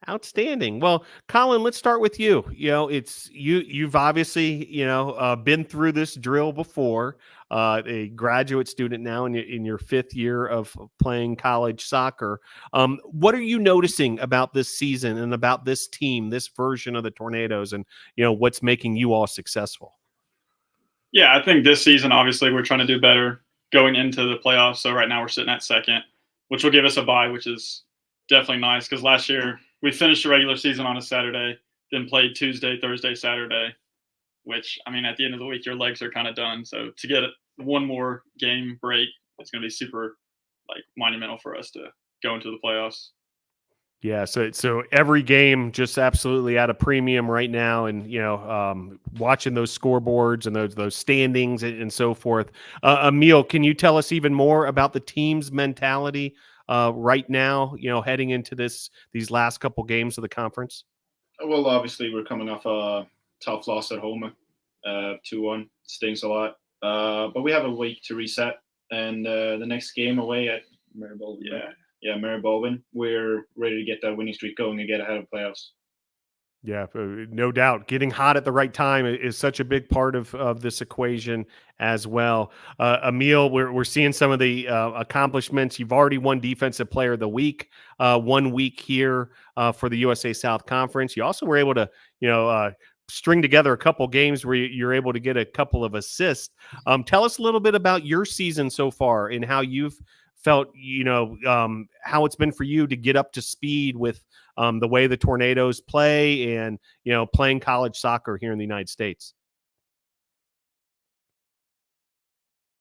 Outstanding. Well, Colin, let's start with you. It's you've obviously, been through this drill before, a graduate student now in your 5th year of playing college soccer. What are you noticing about this season and about this team, this version of the Tornadoes, and, what's making you all successful? Yeah, I think this season, obviously, we're trying to do better going into the playoffs. So right now we're sitting at 2nd, which will give us a bye, which is definitely nice because last year we finished the regular season on a Saturday, then played Tuesday, Thursday, Saturday, which, I mean, at the end of the week, your legs are kind of done. So to get one more game break, it's going to be super monumental for us to go into the playoffs. Yeah, so every game just absolutely at a premium right now, and watching those scoreboards and those standings and so forth. Emil, can you tell us even more about the team's mentality right now? Heading into these last couple games of the conference. Well, obviously we're coming off a tough loss at home, 2-1. Stings a lot, but we have a week to reset, and the next game away at Maribel. Yeah, Mary Baldwin. We're ready to get that winning streak going and get ahead of playoffs. Yeah, no doubt. Getting hot at the right time is such a big part of this equation as well. Emil, we're seeing some of the accomplishments. You've already won Defensive Player of the Week 1 week here for the USA South Conference. You also were able to, string together a couple games where you're able to get a couple of assists. Tell us a little bit about your season so far and how you've felt, how it's been for you to get up to speed with the way the Tornadoes play and, playing college soccer here in the United States.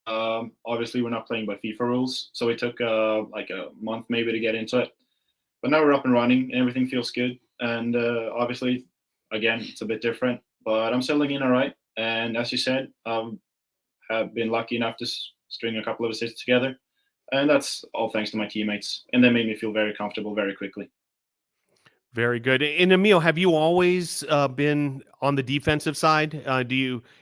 Obviously, we're not playing by FIFA rules, so it took a month maybe to get into it. But now we're up and running, and everything feels good. And obviously, again, it's a bit different, but I'm settling in all right. And as you said, have been lucky enough to string a couple of assists together. And that's all thanks to my teammates. And they made me feel very comfortable very quickly. Very good. And Emil, have you always been on the defensive side?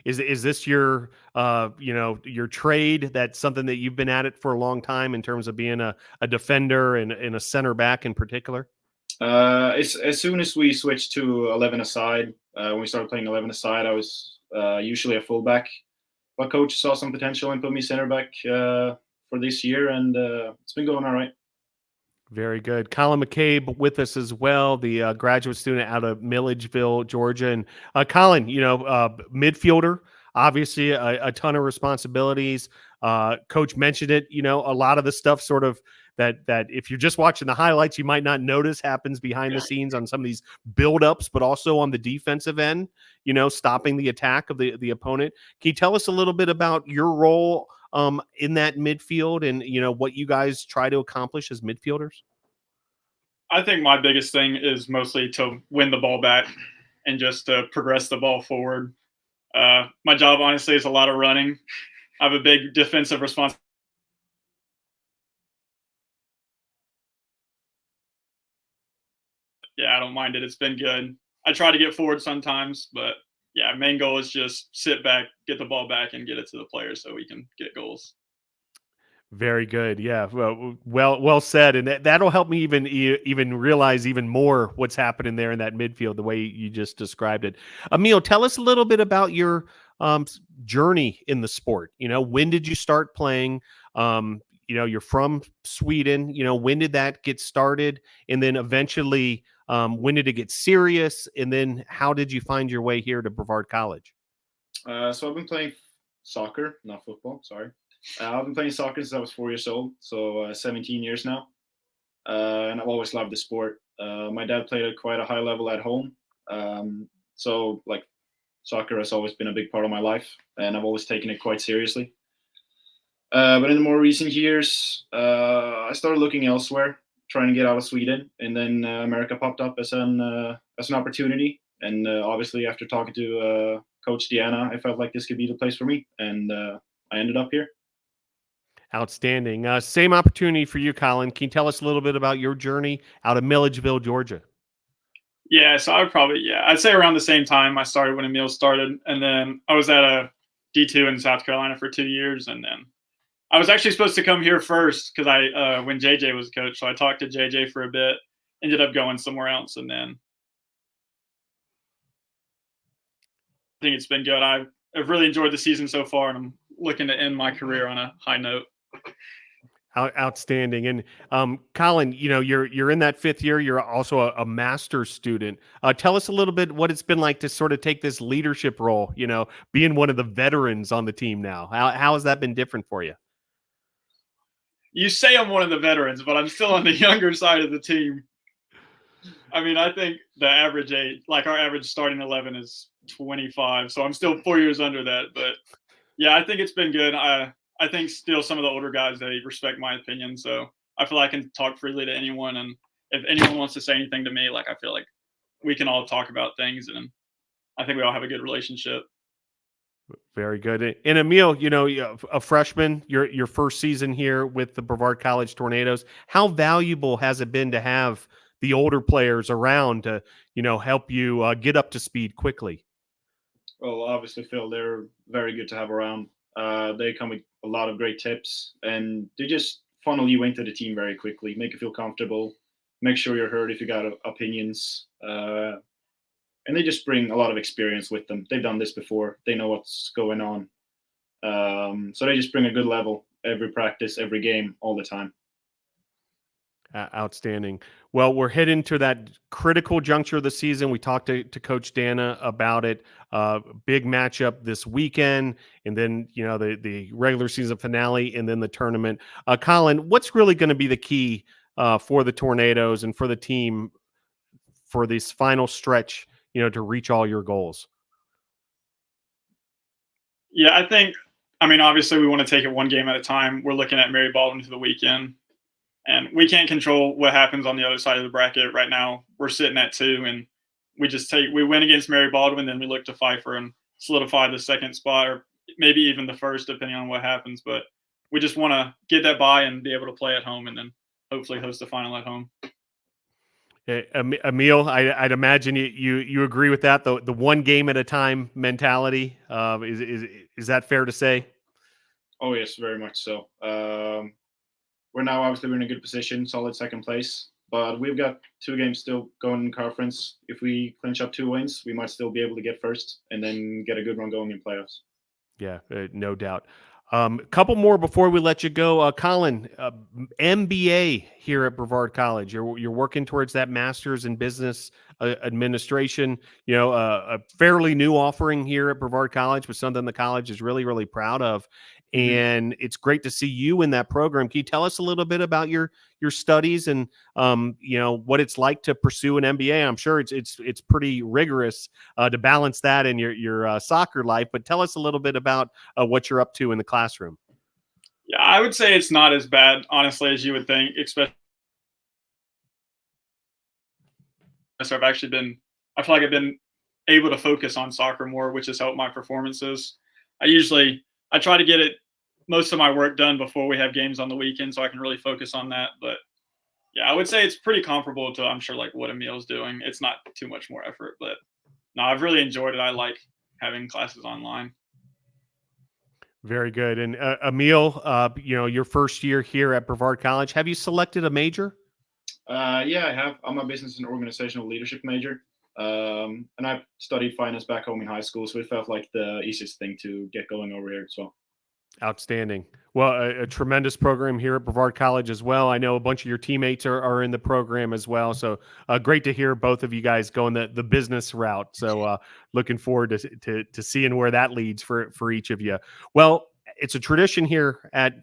Is this your your trade? That's something that you've been at it for a long time in terms of being a defender and a center back in particular? As soon as we switched to 11-a-side, when we started playing 11-a-side, I was usually a fullback. My coach saw some potential and put me center back for this year, and it's been going all right. Very good. Colin McCabe with us as well, the graduate student out of Milledgeville, Georgia. And Colin, midfielder, obviously a ton of responsibilities. Coach mentioned it, a lot of the stuff sort of that if you're just watching the highlights, you might not notice happens behind the scenes on some of these buildups, but also on the defensive end, stopping the attack of the opponent. Can you tell us a little bit about your role in that midfield and, what you guys try to accomplish as midfielders? I think my biggest thing is mostly to win the ball back and just to progress the ball forward. My job, honestly, is a lot of running. I have a big defensive responsibility. Yeah, I don't mind it. It's been good. I try to get forward sometimes, but yeah, main goal is just sit back, get the ball back, and get it to the players so we can get goals. Very good. Yeah. Well said. And that'll help me even realize even more what's happening there in that midfield, the way you just described it. Emil, tell us a little bit about your journey in the sport. When did you start playing? You're from Sweden. When did that get started? And then eventually, when did it get serious? And then how did you find your way here to Brevard College? So I've been playing soccer, not football. Sorry. I've been playing soccer since I was 4 years old, so 17 years now. And I've always loved the sport. My dad played at quite a high level at home. So soccer has always been a big part of my life, and I've always taken it quite seriously. But in the more recent years, I started looking elsewhere, trying to get out of Sweden, and then America popped up as an opportunity. And obviously, after talking to Coach Danna, I felt like this could be the place for me, and I ended up here. Outstanding. Same opportunity for you, Colin. Can you tell us a little bit about your journey out of Milledgeville, Georgia? Yeah, so I'd say around the same time I started when Emil started, and then I was at a D2 in South Carolina for 2 years, and then I was actually supposed to come here first because when JJ was coach, so I talked to JJ for a bit, ended up going somewhere else, and then I think it's been good. I've really enjoyed the season so far, and I'm looking to end my career on a high note. Outstanding. And Colin, you're in that fifth year. You're also a master's student. Tell us a little bit what it's been like to sort of take this leadership role, being one of the veterans on the team now. How has that been different for you? You say I'm one of the veterans, but I'm still on the younger side of the team. I mean, I think the average age, like our average starting 11 is 25. So I'm still 4 years under that. But yeah, I think it's been good. I think still some of the older guys, they respect my opinion. So I feel like I can talk freely to anyone. And if anyone wants to say anything to me, I feel like we can all talk about things. And I think we all have a good relationship. Very good. And Emil, a freshman, your first season here with the Brevard College Tornadoes. How valuable has it been to have the older players around to, help you get up to speed quickly? Well, obviously, Phil, they're very good to have around. They come with a lot of great tips, and they just funnel you into the team very quickly, make you feel comfortable, make sure you're heard if you got opinions. And they just bring a lot of experience with them. They've done this before. They know what's going on. So they just bring a good level every practice, every game, all the time. Outstanding. Well, we're heading to that critical juncture of the season. We talked to Coach Danna about it. Big matchup this weekend, and then the regular season finale, and then the tournament. Colin, what's really going to be the key for the Tornadoes and for the team for this final stretch? To reach all your goals? Yeah, obviously we want to take it one game at a time. We're looking at Mary Baldwin for the weekend, and we can't control what happens on the other side of the bracket. Right now, we're sitting at 2, and we win against Mary Baldwin, then we look to Pfeiffer and solidify the second spot, or maybe even the first, depending on what happens. But we just want to get that bye and be able to play at home, and then hopefully host the final at home. Emil, I'd imagine you agree with that, the one game at a time mentality. Is that fair to say? Oh yes, very much so. We're now obviously in a good position, solid second place, but we've got 2 games still going in conference. If we clinch up 2 wins, we might still be able to get first and then get a good run going in playoffs. Yeah, no doubt. A couple more before we let you go. Colin, MBA here at Brevard College. You're working towards that master's in business administration. A fairly new offering here at Brevard College, but something the college is really, really proud of. And it's great to see you in that program. Can you tell us a little bit about your studies and what it's like to pursue an MBA? I'm sure it's pretty rigorous to balance that in your soccer life. But tell us a little bit about what you're up to in the classroom. Yeah, I would say it's not as bad, honestly, as you would think. Especially, I feel like I've been able to focus on soccer more, which has helped my performances. I try to get most of my work done before we have games on the weekend, so I can really focus on that. But yeah, I would say it's pretty comparable to, I'm sure, like what Emil's doing. It's not too much more effort, but no, I've really enjoyed it. I like having classes online. Very good. And Emil, your first year here at Brevard College, have you selected a major? Yeah, I have. I'm a business and organizational leadership major. And I studied finance back home in high school, so it felt like the easiest thing to get going over here as well. Outstanding. Well, a tremendous program here at Brevard College as well. I know a bunch of your teammates are in the program as well. So great to hear both of you guys going the business route. So looking forward to seeing where that leads for each of you. Well, it's a tradition here at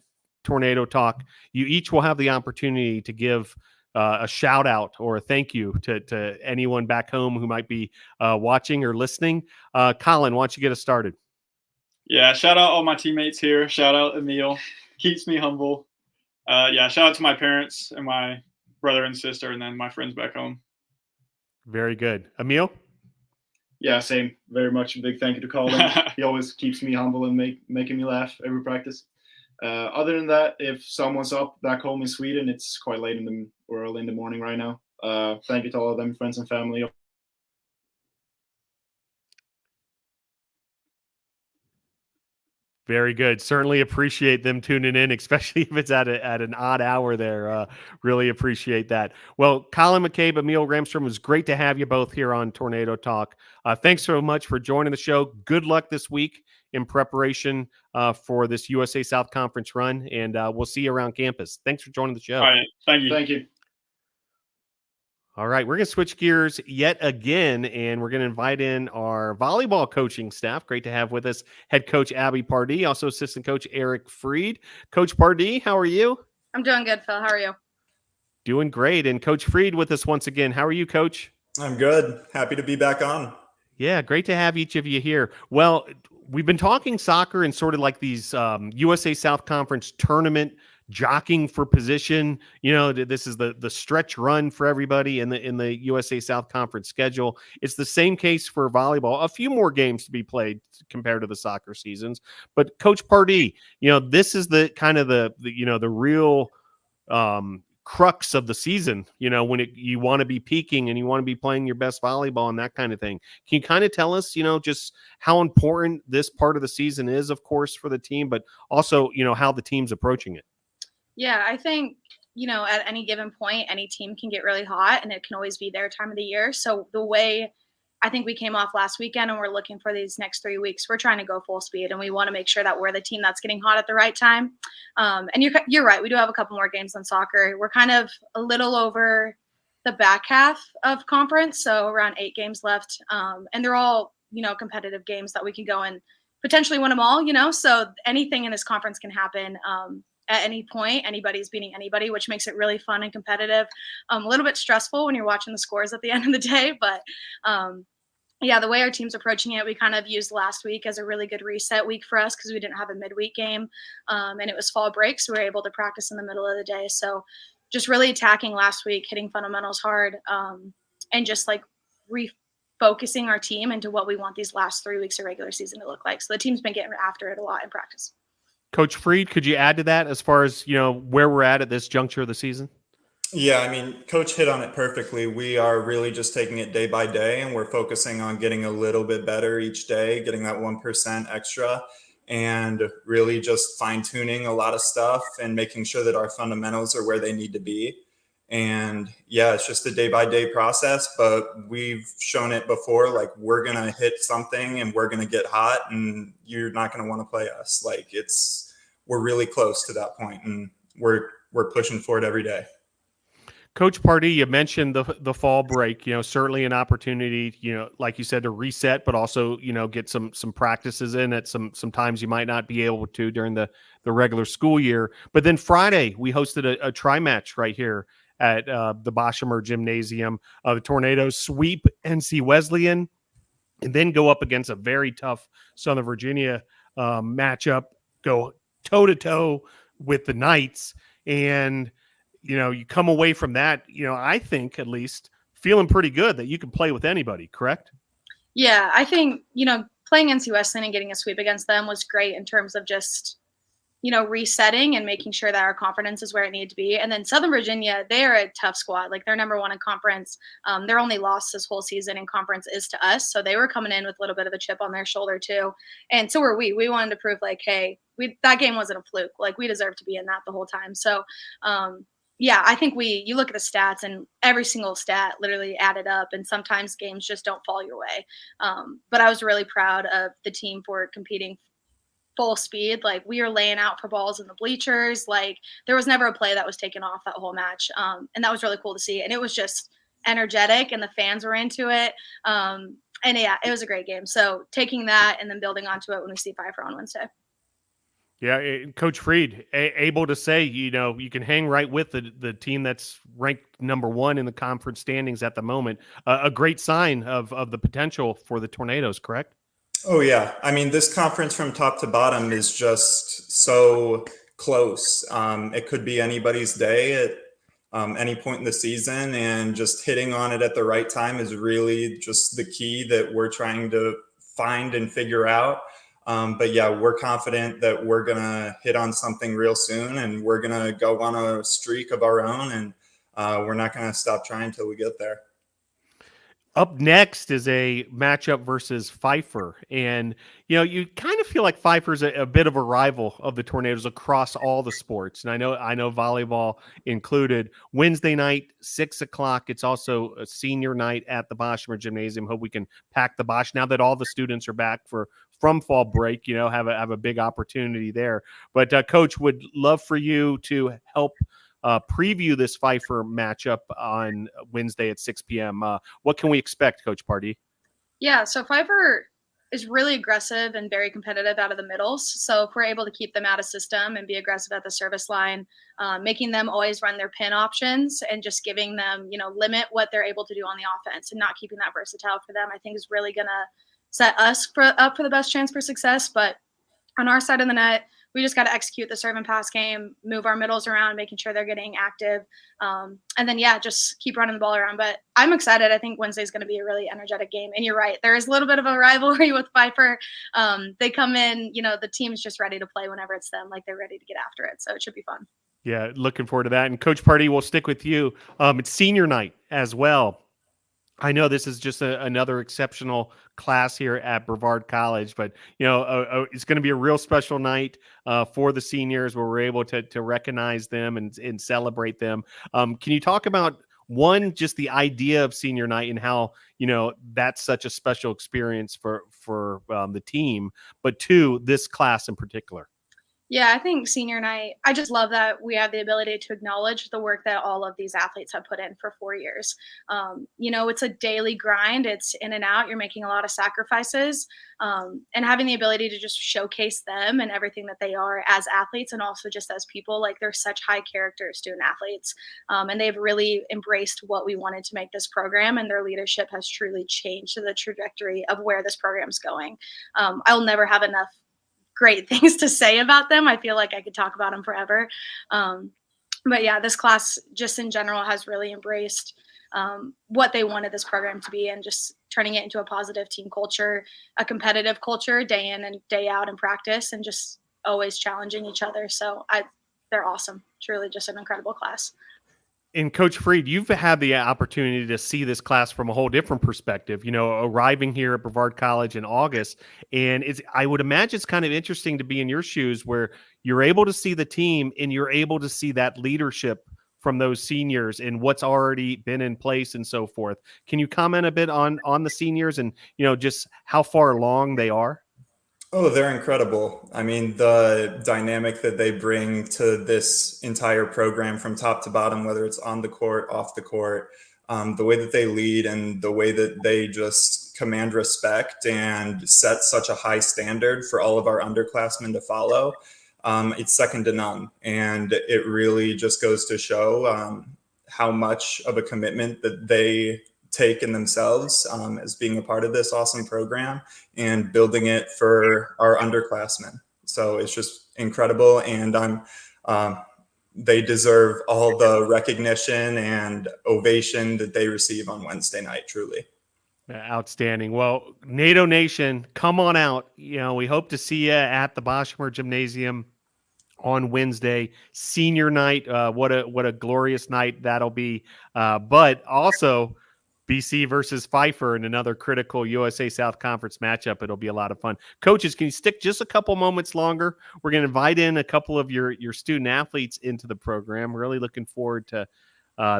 Tornado Talk. You each will have the opportunity to give a shout out or a thank you to anyone back home who might be watching or listening. Colin, why don't you get us started? Yeah, shout out all my teammates here. Shout out Emil. Keeps me humble. Yeah, shout out to my parents and my brother and sister, and then my friends back home. Very good. Emil? Yeah, same. Very much a big thank you to Colin. He always keeps me humble and making me laugh every practice. Other than that, if someone's up back home in Sweden, it's quite late or early in the morning right now. Thank you to all of them, friends and family. Very good. Certainly appreciate them tuning in, especially if it's at an odd hour there. Really appreciate that. Well, Colin, McCabe, Emil, Ramstroem, it was great to have you both here on Tornado Talk. Thanks so much for joining the show. Good luck this week in preparation for this USA South Conference run, and we'll see you around campus. Thanks for joining the show. All right. Thank you. Thank you. All right, we're going to switch gears yet again, and we're going to invite in our volleyball coaching staff. Great to have with us head coach Abbie Parde, also assistant coach Eric Freidt. Coach Parde, how are you? I'm doing good, Phil. How are you? Doing great. And Coach Freidt with us once again. How are you, Coach? I'm good. Happy to be back on. Yeah, great to have each of you here. Well, we've been talking soccer and sort of like these USA South Conference tournament jockeying for position. You know, this is the stretch run for everybody in the USA South Conference schedule. It's the same case for volleyball. A few more games to be played compared to the soccer seasons. But Coach Parde, you know, this is the kind of the real crux of the season, you know, when you want to be peaking and you want to be playing your best volleyball and that kind of thing. Can you kind of tell us, you know, just how important this part of the season is, of course, for the team, but also, you know, how the team's approaching it? Yeah, I think, you know, at any given point, any team can get really hot and it can always be their time of the year. So the way I think we came off last weekend and we're looking for these next 3 weeks, we're trying to go full speed and we want to make sure that we're the team that's getting hot at the right time. And you're right. We do have a couple more games than soccer. We're kind of a little over the back half of conference. So around 8 games left. And they're all, you know, competitive games that we can go and potentially win them all, you know, so anything in this conference can happen. At any point, anybody's beating anybody, which makes it really fun and competitive. A little bit stressful when you're watching the scores at the end of the day, but yeah, the way our team's approaching it, we kind of used last week as a really good reset week for us because we didn't have a midweek game and it was fall break, so we were able to practice in the middle of the day. So just really attacking last week, hitting fundamentals hard, and just like refocusing our team into what we want these last 3 weeks of regular season to look like. So the team's been getting after it a lot in practice. Coach Freidt, could you add to that as far as, you know, where we're at this juncture of the season? Yeah, I mean, Coach hit on it perfectly. We are really just taking it day by day, and we're focusing on getting a little bit better each day, getting that 1% extra, and really just fine-tuning a lot of stuff and making sure that our fundamentals are where they need to be. And yeah, it's just a day-by-day process, but we've shown it before, like we're going to hit something and we're going to get hot and you're not going to want to play us. Like we're really close to that point and we're pushing for it every day. Coach Parde, you mentioned the fall break, you know, certainly an opportunity, you know, like you said, to reset, but also, you know, get some practices in at some times you might not be able to during the regular school year. But then Friday, we hosted a tri-match right here at the Boshemer Gymnasium. The Tornadoes sweep NC Wesleyan and then go up against a very tough Southern Virginia matchup, go toe-to-toe with the Knights. And, you know, you come away from that, you know, I think at least feeling pretty good that you can play with anybody, correct? Yeah, I think, you know, playing NC Wesleyan and getting a sweep against them was great in terms of just, you know, resetting and making sure that our confidence is where it needed to be. And then Southern Virginia, they're a tough squad. Like they're number 1 in conference. Their only loss this whole season in conference is to us. So they were coming in with a little bit of a chip on their shoulder too. And so were we. We wanted to prove like, hey, that game wasn't a fluke. Like we deserved to be in that the whole time. So yeah, I think you look at the stats and every single stat literally added up and sometimes games just don't fall your way. But I was really proud of the team for competing full speed. Like we were laying out for balls in the bleachers. Like there was never a play that was taken off that whole match. And that was really cool to see. And it was just energetic and the fans were into it. And yeah, it was a great game. So taking that and then building onto it when we see Pfeiffer on Wednesday. Yeah, Coach Freidt able to say, you can hang right with the team that's ranked number 1 in the conference standings at the moment. A great sign of the potential for the Tornadoes, correct? Oh yeah, I mean this conference from top to bottom is just so close. It could be anybody's day at any point in the season, and just hitting on it at the right time is really just the key that we're trying to find and figure out. But yeah, we're confident that we're gonna hit on something real soon, and we're gonna go on a streak of our own, and we're not gonna stop trying till we get there. Up next is a matchup versus Pfeiffer. And, you kind of feel like Pfeiffer's a bit of a rival of the Tornadoes across all the sports. And I know volleyball included. Wednesday night, 6:00. It's also a senior night at the Boschmer Gymnasium. Hope we can pack the Bosch now that all the students are back from fall break, have a big opportunity there. But Coach, would love for you to help preview this Pfeiffer matchup on Wednesday at 6 p.m. What can we expect, Coach Parde? Yeah, so Pfeiffer is really aggressive and very competitive out of the middles. So if we're able to keep them out of system and be aggressive at the service line, making them always run their pin options and just giving them, limit what they're able to do on the offense and not keeping that versatile for them, I think is really going to set us up for the best chance for success. But on our side of the net, we just got to execute the serve and pass game, move our middles around, making sure they're getting active. And then, just keep running the ball around. But I'm excited. I think Wednesday's going to be a really energetic game. And you're right. There is a little bit of a rivalry with Pfeiffer. They come in, the team's just ready to play whenever it's them. Like, they're ready to get after it. So it should be fun. Yeah, looking forward to that. And Coach Parde, we'll stick with you. It's senior night as well. I know this is just another exceptional class here at Brevard College, but it's going to be a real special night for the seniors where we're able to recognize them and celebrate them. Can you talk about one, just the idea of senior night and how that's such a special experience for the team, but two, this class in particular? Yeah, I think senior night, I just love that we have the ability to acknowledge the work that all of these athletes have put in for 4 years. It's a daily grind. It's in and out. You're making a lot of sacrifices, and having the ability to just showcase them and everything that they are as athletes and also just as people. Like, they're such high character student athletes, and they've really embraced what we wanted to make this program, and their leadership has truly changed the trajectory of where this program's going. I'll never have enough great things to say about them. I feel like I could talk about them forever. But yeah, this class just in general has really embraced what they wanted this program to be and just turning it into a positive team culture, a competitive culture day in and day out in practice, and just always challenging each other. So they're awesome. Truly just an incredible class. And Coach Freidt, you've had the opportunity to see this class from a whole different perspective, arriving here at Brevard College in August. And I would imagine it's kind of interesting to be in your shoes where you're able to see the team and you're able to see that leadership from those seniors and what's already been in place and so forth. Can you comment a bit on the seniors and, just how far along they are? Oh, they're incredible. I mean, the dynamic that they bring to this entire program from top to bottom, whether it's on the court, off the court, the way that they lead and the way that they just command respect and set such a high standard for all of our underclassmen to follow, it's second to none. And it really just goes to show how much of a commitment that they take in themselves as being a part of this awesome program and building it for our underclassmen. So it's just incredible. And they deserve all the recognition and ovation that they receive on Wednesday night, truly. Outstanding. Well, NATO Nation, come on out. We hope to see you at the Boschmer Gymnasium on Wednesday, senior night. What a glorious night that'll be. But also BC versus Pfeiffer in another critical USA South Conference matchup. It'll be a lot of fun. Coaches, can you stick just a couple moments longer? We're going to invite in a couple of your student athletes into the program. Really looking forward to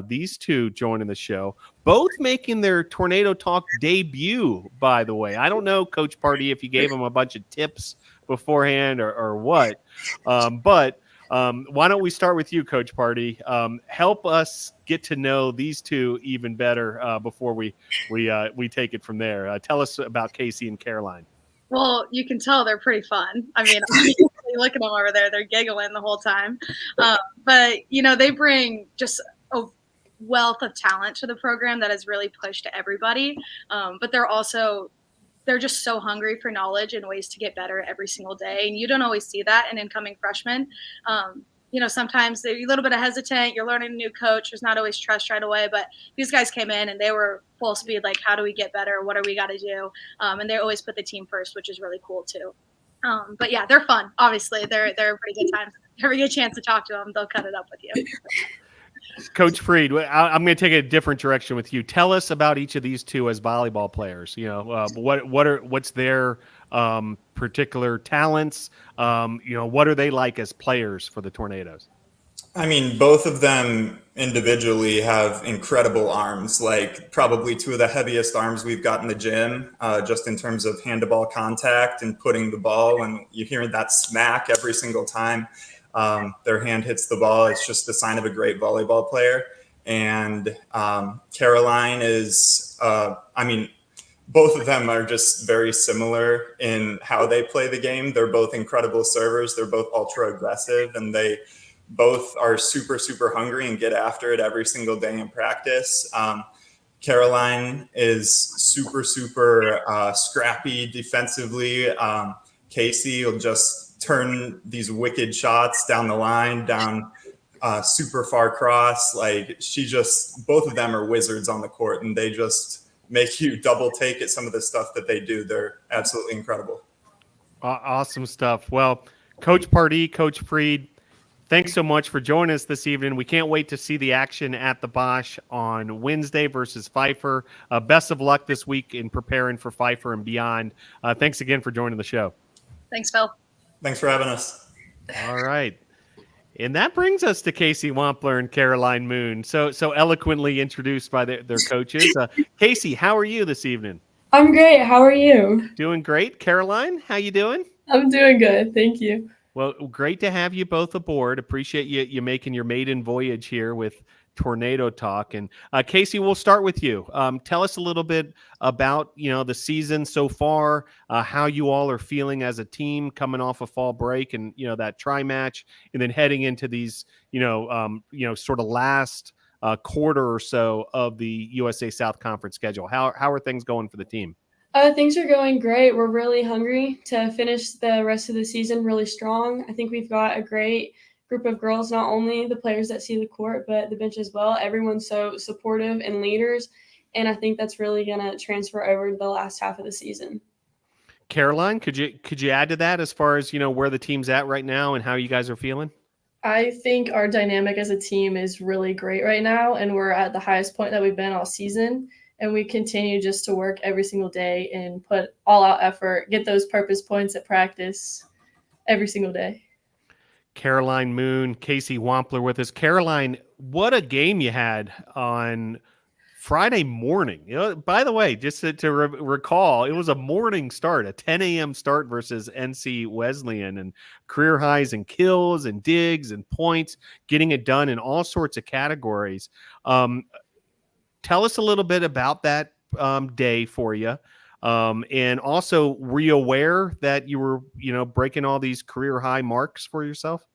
these two joining the show, both making their Tornado Talk debut, by the way. I don't know, Coach Parde, if you gave them a bunch of tips beforehand or what, but why don't we start with you, Coach Parde? Help us get to know these two even better before we take it from there. Tell us about Casey and Caroline. Well, you can tell they're pretty fun. I mean, you look at them over there, they're giggling the whole time. But, they bring just a wealth of talent to the program that has really pushed everybody. But they're just so hungry for knowledge and ways to get better every single day. And you don't always see that in incoming freshmen. Sometimes they're a little bit hesitant. You're learning a new coach. There's not always trust right away. But these guys came in and they were full speed, like, how do we get better? What do we got to do? And they always put the team first, which is really cool too. But yeah, they're fun. Obviously, they're a pretty good time. Every good chance to talk to them, they'll cut it up with you. Coach Freidt, I'm going to take a different direction with you. Tell us about each of these two as volleyball players. What's their particular talents? What are they like as players for the Tornadoes? I mean, both of them individually have incredible arms, like probably two of the heaviest arms we've got in the gym, just in terms of hand-to-ball contact and putting the ball, and you hear that smack every single time their hand hits the ball. It's just a sign of a great volleyball player. And Caroline is, both of them are just very similar in how they play the game. They're both incredible servers. They're both ultra aggressive, and they both are super, super hungry and get after it every single day in practice. Caroline is super, super scrappy defensively. Casey will just turn these wicked shots down the line, down super far cross. Like, both of them are wizards on the court, and they just make you double take at some of the stuff that they do. They're absolutely incredible. Awesome stuff. Well, Coach Parde, Coach Freidt, thanks so much for joining us this evening. We can't wait to see the action at the Bosch on Wednesday versus Pfeiffer. Best of luck this week in preparing for Pfeiffer and beyond. Thanks again for joining the show. Thanks, Phil. Thanks for having us. All right. And that brings us to Casey Wampler and Caroline Moon, so eloquently introduced by their coaches. Casey, how are you this evening? I'm great. How are you? Doing great. Caroline, how you doing? I'm doing good. Thank you. Well, great to have you both aboard. Appreciate you making your maiden voyage here with Tornado Talk. And Casey, we'll start with you. Tell us a little bit about the season so far, how you all are feeling as a team coming off a fall break, and that tri match, and then heading into these sort of last quarter or so of the USA South Conference schedule. How are things going for the team? Things are going great. We're really hungry to finish the rest of the season really strong. I think we've got a great group of girls, not only the players that see the court, but the bench as well. Everyone's so supportive and leaders, and I think that's really going to transfer over to the last half of the season. Caroline, could you add to that as far as where the team's at right now and how you guys are feeling? I think our dynamic as a team is really great right now, and we're at the highest point that we've been all season. And we continue just to work every single day and put all-out effort, get those purpose points at practice every single day. Caroline Moon, Casey Wampler with us. Caroline, what a game you had on Friday morning. By the way, just to recall, it was a morning start, a 10 a.m. start versus NC Wesleyan, and career highs in kills and digs and points, getting it done in all sorts of categories. Tell us a little bit about that day for you. And also, were you aware that you were, breaking all these career high marks for yourself?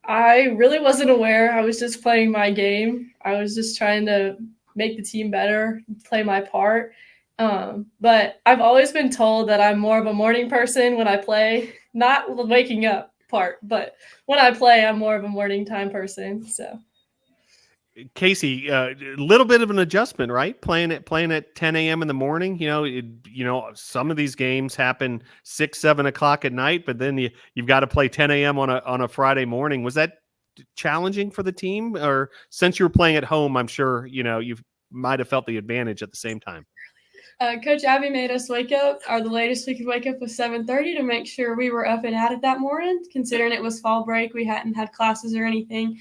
I really wasn't aware. I was just playing my game. I was just trying to make the team better, play my part. But I've always been told that I'm more of a morning person when I play, not the waking up part, but when I play, I'm more of a morning time person. So. Casey, a little bit of an adjustment, right? Playing at 10 a.m. in the morning. Some of these games happen 6, 7 o'clock at night, but then you've got to play 10 a.m. on a Friday morning. Was that challenging for the team, or since you were playing at home, I'm sure you might have felt the advantage at the same time? Coach Abbie made us wake up. The latest we could wake up was 7:30 to make sure we were up and at it that morning. Considering it was fall break, we hadn't had classes or anything.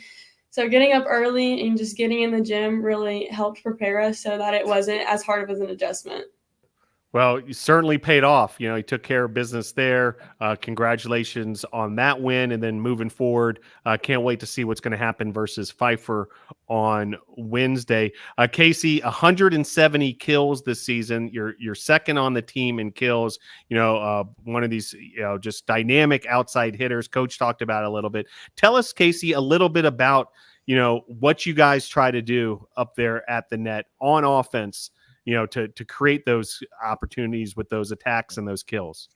So getting up early and just getting in the gym really helped prepare us so that it wasn't as hard of an adjustment. Well, you certainly paid off. You know, he took care of business there. Congratulations on that win. And then moving forward, can't wait to see what's going to happen versus Pfeiffer on Wednesday. Casey, 170 kills this season. You're second on the team in kills. You know, one of these, you know, just dynamic outside hitters. Coach talked about it a little bit. Tell us, Casey, a little bit about, you know, what you guys try to do up there at the net on offense, you know, to create those opportunities with those attacks and those kills.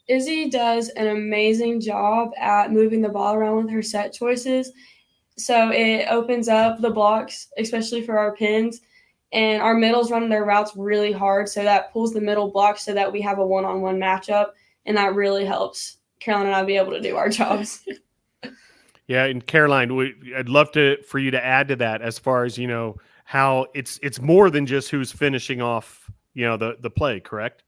Izzy does an amazing job at moving the ball around with her set choices. So it opens up the blocks, especially for our pins. And our middles run their routes really hard, so that pulls the middle block so that we have a one-on-one matchup, and that really helps Caroline and I be able to do our jobs. Yeah, and Caroline, I'd love for you to add to that as far as, you know, how it's more than just who's finishing off, you know, the play, correct?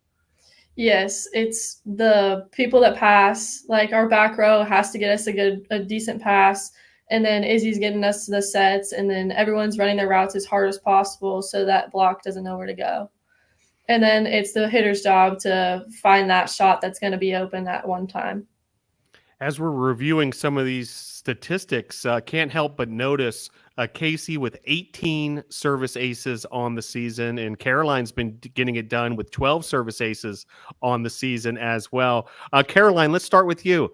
Yes, it's the people that pass. Like our back row has to get us a decent pass, and then Izzy's getting us to the sets, and then everyone's running their routes as hard as possible so that block doesn't know where to go. And then it's the hitter's job to find that shot that's going to be open at one time. As we're reviewing some of these statistics, can't help but notice Casey with 18 service aces on the season, and Caroline's been getting it done with 12 service aces on the season as well. Caroline, let's start with you.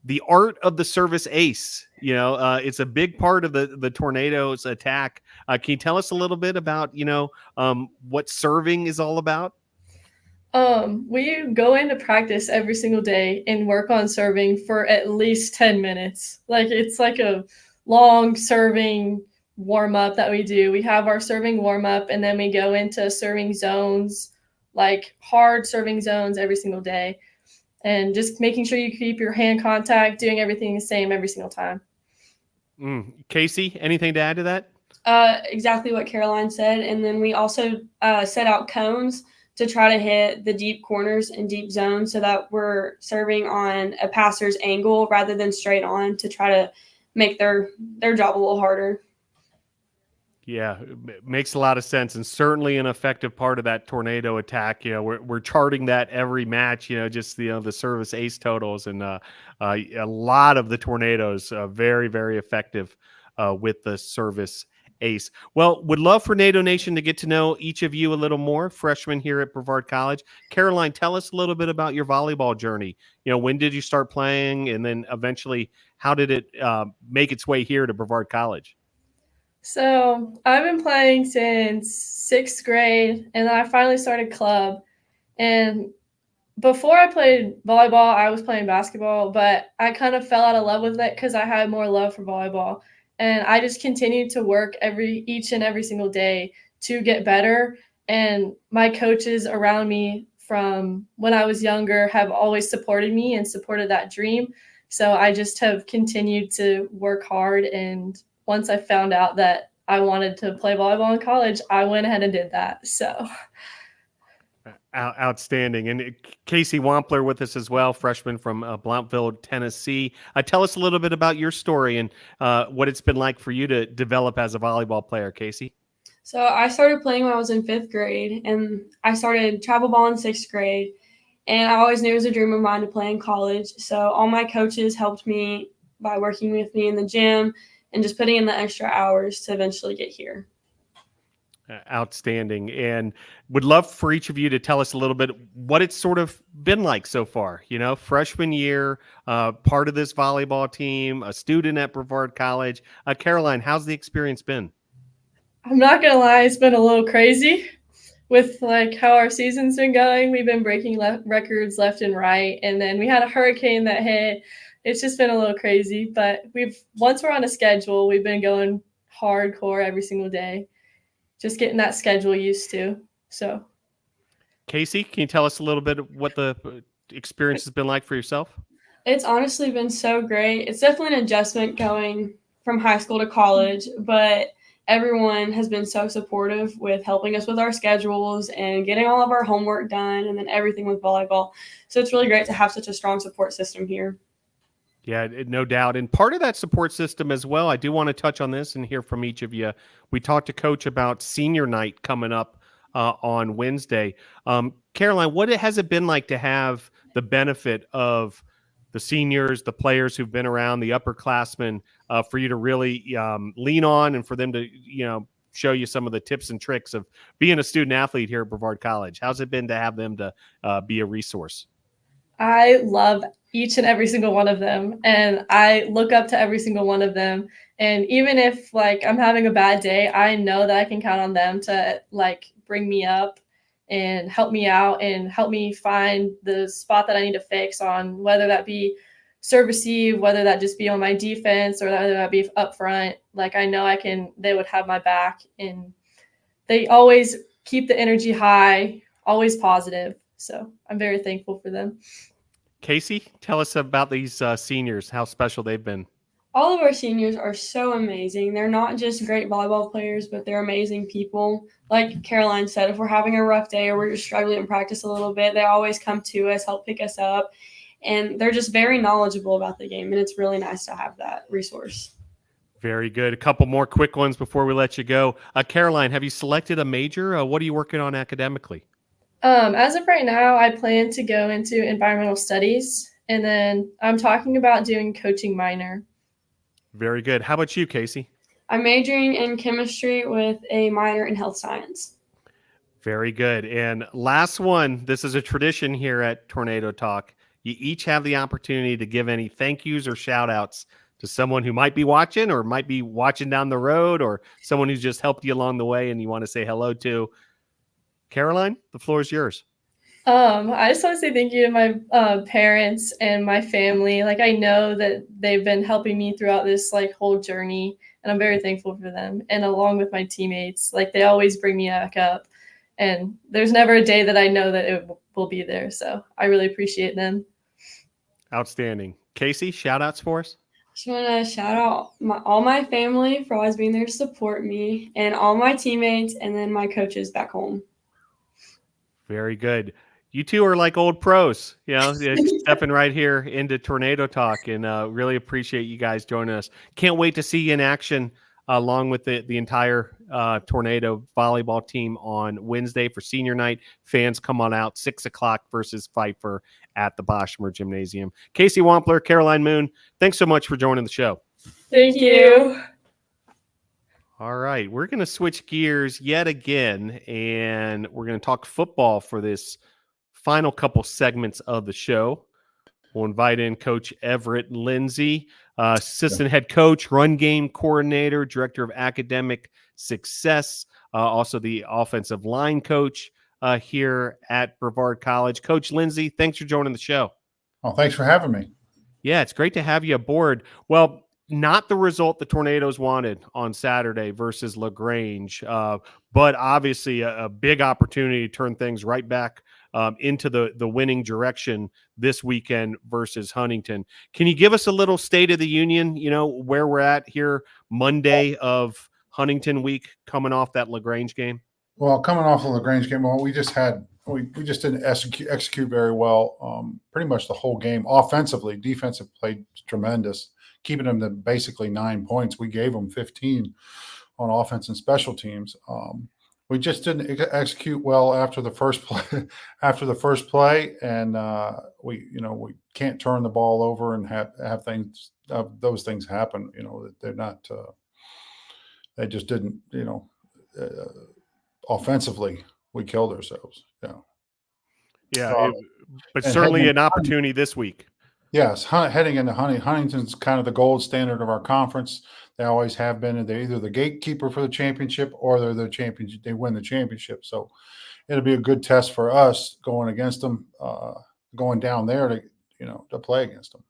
The art of the service ace, you know, it's a big part of the Tornadoes attack. Can you tell us a little bit about, you know, what serving is all about? We go into practice every single day and work on serving for at least 10 minutes. Like it's like a long serving warm up that we do. We have our serving warm up, and then we go into serving zones, like hard serving zones every single day, and just making sure you keep your hand contact, doing everything the same every single time. Casey, anything to add to that? Exactly what Caroline said. And then we also set out cones to try to hit the deep corners and deep zones so that we're serving on a passer's angle rather than straight on to try to make their job a little harder. Yeah, it makes a lot of sense, and certainly an effective part of that tornado attack. You know, we're charting that every match. You know, just the service ace totals, and a lot of the Tornadoes very, very effective with the service ace. Well, would love for NATO Nation to get to know each of you a little more, freshmen here at Brevard College. Caroline, tell us a little bit about your volleyball journey. You know, when did you start playing, and then eventually, how did it make its way here to Brevard College? So I've been playing since 6th grade, and then I finally started club. And before I played volleyball, I was playing basketball, but I kind of fell out of love with it because I had more love for volleyball. And I just continued to work each and every single day to get better. And my coaches around me from when I was younger have always supported me and supported that dream. So I just have continued to work hard. And once I found out that I wanted to play volleyball in college, I went ahead and did that. So outstanding. And Casey Wampler with us as well, freshman from Blounteville, Tennessee. Tell us a little bit about your story and what it's been like for you to develop as a volleyball player, Casey. So I started playing when I was in 5th grade, and I started travel ball in 6th grade. And I always knew it was a dream of mine to play in college. So all my coaches helped me by working with me in the gym and just putting in the extra hours to eventually get here. Outstanding. And would love for each of you to tell us a little bit what it's sort of been like so far. You know, freshman year, part of this volleyball team, a student at Brevard College. Caroline, how's the experience been? I'm not going to lie, it's been a little crazy with like how our season's been going. We've been breaking records left and right. And then we had a hurricane that hit. It's just been a little crazy, but once we're on a schedule, we've been going hardcore every single day, just getting that schedule used to. So, Casey, can you tell us a little bit what the experience has been like for yourself? It's honestly been so great. It's definitely an adjustment going from high school to college, but everyone has been so supportive with helping us with our schedules and getting all of our homework done and then everything with volleyball. So it's really great to have such a strong support system here. Yeah, no doubt. And part of that support system as well, I do want to touch on this and hear from each of you. We talked to Coach about senior night coming up on Wednesday. Caroline, what has it been like to have the benefit of the seniors, the players who've been around, the upperclassmen, for you to really lean on and for them to, show you some of the tips and tricks of being a student athlete here at Brevard College? How's it been to have them to be a resource? I love each and every single one of them, and I look up to every single one of them. And even if I'm having a bad day, I know that I can count on them to bring me up and help me out and help me find the spot that I need to fix on, whether that be serve receive, whether that just be on my defense or whether that be up front. I know they would have my back, and they always keep the energy high, always positive. So I'm very thankful for them. Casey, tell us about these seniors, how special they've been. All of our seniors are so amazing. They're not just great volleyball players, but they're amazing people. Like Caroline said, if we're having a rough day or we're just struggling in practice a little bit, they always come to us, help pick us up. And they're just very knowledgeable about the game, and it's really nice to have that resource. Very good. A couple more quick ones before we let you go. Caroline, have you selected a major? What are you working on academically? As of right now, I plan to go into environmental studies, and then I'm talking about doing coaching minor. Very good. How about you, Casey? I'm majoring in chemistry with a minor in health science. Very good. And last one, this is a tradition here at Tornado Talk. You each have the opportunity to give any thank yous or shout outs to someone who might be watching or might be watching down the road, or someone who's just helped you along the way and you want to say hello to. Caroline, the floor is yours. I just want to say thank you to my parents and my family. I know that they've been helping me throughout this whole journey, and I'm very thankful for them. And along with my teammates, they always bring me back up, and there's never a day that I know that it will be there. So I really appreciate them. Outstanding. Casey, shout outs for us. Just want to shout out all my family for always being there to support me, and all my teammates, and then my coaches back home. Very good. You two are like old pros, stepping right here into Tornado Talk, and really appreciate you guys joining us. Can't wait to see you in action along with the entire Tornado volleyball team on Wednesday for senior night. Fans, come on out, 6:00 versus Pfeiffer at the Boschmer Gymnasium. Casey Wampler, Caroline Moon, thanks so much for joining the show. Thank you. All right, we're going to switch gears yet again, and we're going to talk football for this final couple segments of the show. We'll invite in Coach Everett and Lindsay, assistant head coach, run game coordinator, director of academic success, also the offensive line coach here at Brevard College. Coach Lindsay, thanks for joining the show. Oh, thanks for having me. Yeah, it's great to have you aboard. Well, not the result the Tornadoes wanted on Saturday versus LaGrange, but obviously a big opportunity to turn things right back into the winning direction this weekend versus Huntington. Can you give us a little state of the union, where we're at here Monday of Huntington week coming off that LaGrange game? Well, coming off the LaGrange game, we just didn't execute very well pretty much the whole game. Offensively, defensive played tremendous, keeping them to basically 9 points. We gave them 15 on offense and special teams. We just didn't execute well after the first play. And we can't turn the ball over and have those things happen. They're not. They just didn't. Offensively, we killed ourselves. Yeah, but certainly an opportunity this week. Yes, heading into Huntington's kind of the gold standard of our conference. They always have been, and they're either the gatekeeper for the championship or they're the champion. They win the championship, so it'll be a good test for us going against them, going down there to play against them.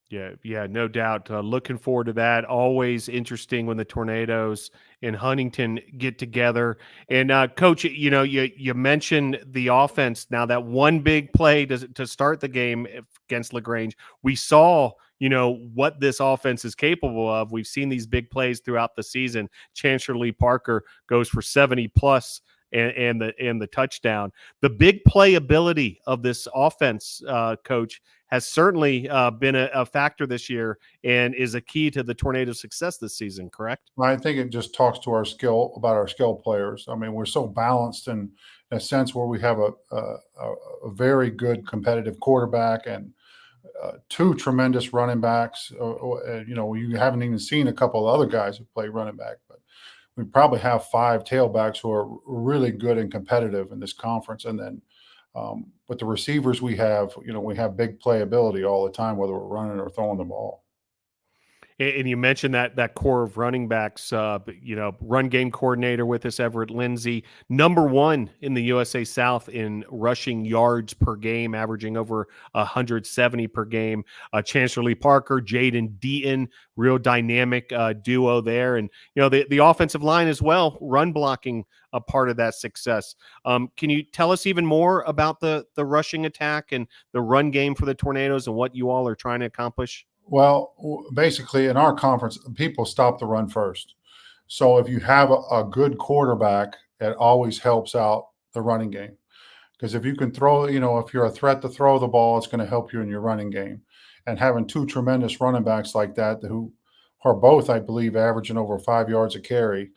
Yeah, no doubt. Looking forward to that. Always interesting when the Tornadoes in Huntington get together. And Coach, you mentioned the offense. Now that one big play to start the game against LaGrange, we saw what this offense is capable of. We've seen these big plays throughout the season. Chancellor Lee Parker goes for 70 plus and the touchdown. The big playability of this offense, Coach, has certainly been a factor this year and is a key to the Tornado's success this season, correct? I think it just talks to our skill players. I mean, we're so balanced in a sense where we have a very good competitive quarterback and two tremendous running backs. You haven't even seen a couple of other guys who play running back, but we probably have 5 tailbacks who are really good and competitive in this conference. And then with the receivers we have big playability all the time, whether we're running or throwing the ball. And you mentioned that core of running backs, run game coordinator with us, Everett, Lindsay, #1 in the USA South in rushing yards per game, averaging over 170 per game. Chancellor Lee Parker, Jaden Deaton, real dynamic duo there. And, the offensive line as well, run blocking a part of that success. Can you tell us even more about the rushing attack and the run game for the Tornadoes and what you all are trying to accomplish? Well, basically in our conference, people stop the run first. So if you have a good quarterback, it always helps out the running game. Because if you can throw, if you're a threat to throw the ball, it's going to help you in your running game. And having 2 tremendous running backs like that, who are both, I believe, averaging over 5 yards a carry,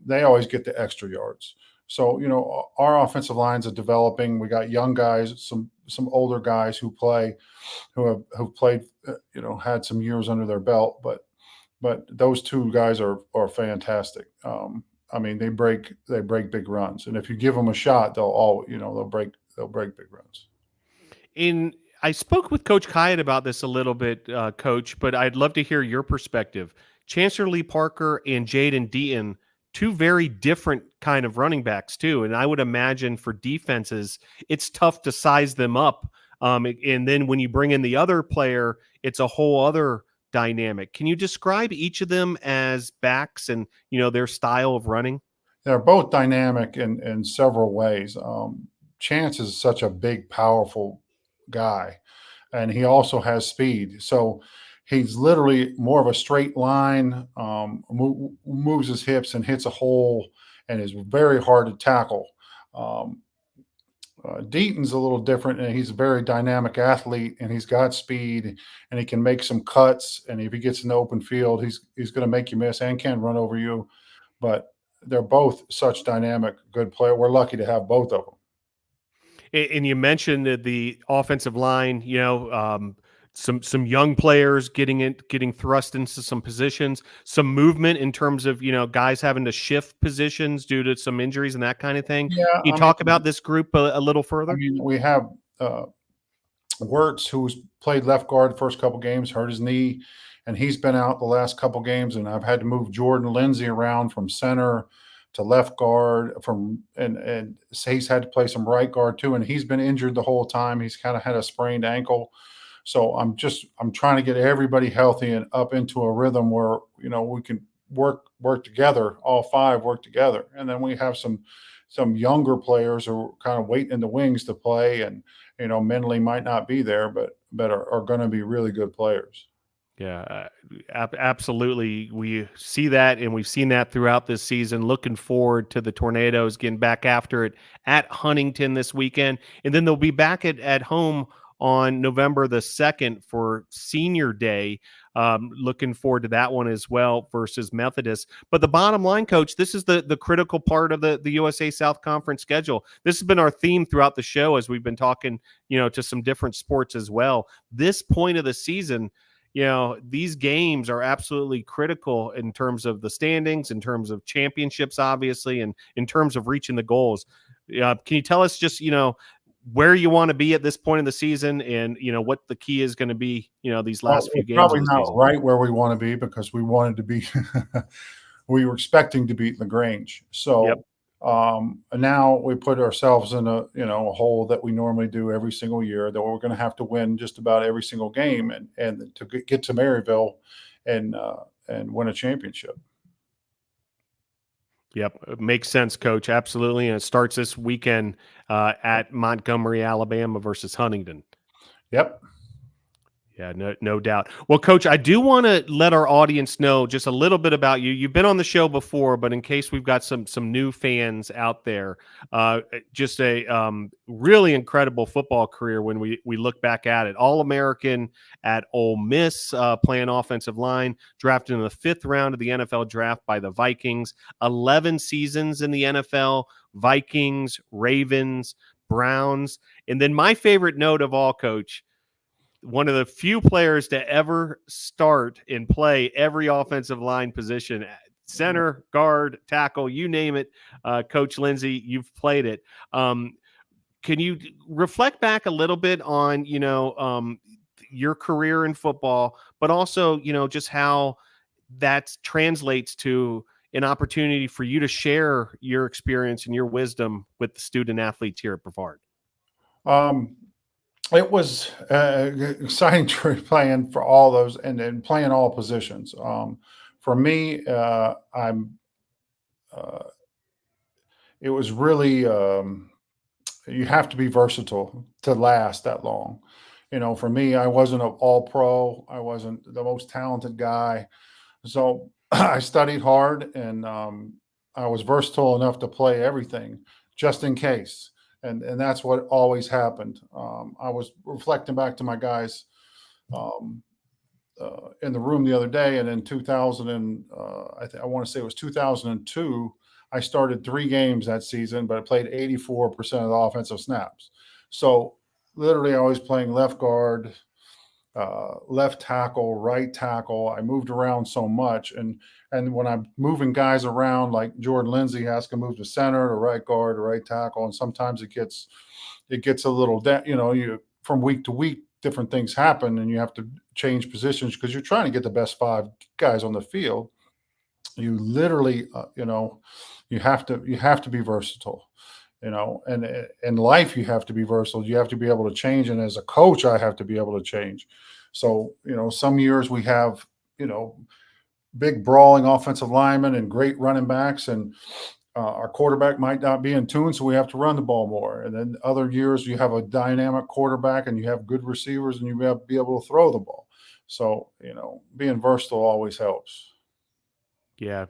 they always get the extra yards. So, our offensive lines are developing. We got young guys, some older guys who played, had some years under their belt, but those 2 guys are fantastic. They break big runs, and if you give them a shot, they'll break big runs. I spoke with Coach Kyatt about this a little bit, Coach, but I'd love to hear your perspective. Chancellor Lee Parker and Jaden Deaton, 2 very different kind of running backs too. And I would imagine for defenses, it's tough to size them up. And then when you bring in the other player, it's a whole other dynamic. Can you describe each of them as backs and, their style of running? They're both dynamic in several ways. Chance is such a big, powerful guy, and he also has speed. So he's literally more of a straight line, moves his hips and hits a hole, and is very hard to tackle. Deaton's a little different, and he's a very dynamic athlete, and he's got speed, and he can make some cuts. And if he gets in the open field, he's going to make you miss and can run over you. But they're both such dynamic, good players. We're lucky to have both of them. And you mentioned the offensive line, some young players getting thrust into some positions, some movement in terms of, guys having to shift positions due to some injuries and that kind of thing. Yeah, Can you talk about this group a little further? We have Wirtz, who's played left guard the first couple games, hurt his knee, and he's been out the last couple games. And I've had to move Jordan Lindsay around from center to left guard, and he's had to play some right guard too. And he's been injured the whole time. He's kind of had a sprained ankle. So I'm trying to get everybody healthy and up into a rhythm where, we can work together, all 5 work together. And then we have some younger players who are kind of waiting in the wings to play and, mentally might not be there, but are going to be really good players. Yeah, absolutely. We see that, and we've seen that throughout this season. Looking forward to the Tornadoes getting back after it at Huntington this weekend. And then they'll be back at home on November the 2nd for Senior Day. Looking forward to that one as well versus Methodist. But the bottom line, Coach, this is the critical part of the USA South Conference schedule. This has been our theme throughout the show as we've been talking, to some different sports as well. This point of the season, these games are absolutely critical in terms of the standings, in terms of championships, obviously, and in terms of reaching the goals. Can you tell us just, where you want to be at this point in the season and, what the key is going to be, these last few games? Probably not right where we want to be, because we wanted to be we were expecting to beat LaGrange. So yep. Now we put ourselves in a hole that we normally do every single year, that we're going to have to win just about every single game and to get to Maryville and win a championship. Yep. It makes sense, Coach. Absolutely. And it starts this weekend at Montgomery, Alabama versus Huntington. Yep. Yeah, no doubt. Well, Coach, I do want to let our audience know just a little bit about you. You've been on the show before, but in case we've got some new fans out there, just a really incredible football career when we look back at it. All-American at Ole Miss, playing offensive line, drafted in the 5th round of the NFL draft by the Vikings. 11 seasons in the NFL, Vikings, Ravens, Browns, and then my favorite note of all, Coach, one of the few players to ever start and play every offensive line position, center, guard, tackle, you name it. Coach Lindsay, you've played it. Can you reflect back a little bit on, your career in football, but also, just how that translates to an opportunity for you to share your experience and your wisdom with the student athletes here at Brevard? It was exciting to playing for all those and playing all positions. For me, it was really, you have to be versatile to last that long. For me, I wasn't an all-pro. I wasn't the most talented guy. So I studied hard, and I was versatile enough to play everything just in case. And that's what always happened. I was reflecting back to my guys in the room the other day, and in 2000, I want to say it was 2002, I started 3 games that season, but I played 84% of the offensive snaps. So literally I was playing left guard, left tackle, right tackle. I moved around so much. And when I'm moving guys around, like Jordan Lindsay has to move to center, to right guard, to right tackle. And sometimes it gets a little, you from week to week, different things happen and you have to change positions because you're trying to get the best 5 guys on the field. You literally, you have to be versatile. And in life, you have to be versatile. You have to be able to change. And as a coach, I have to be able to change. So, some years we have, big brawling offensive linemen and great running backs, and our quarterback might not be in tune, so we have to run the ball more. And then other years you have a dynamic quarterback and you have good receivers and you have to be able to throw the ball. So, being versatile always helps. Yeah,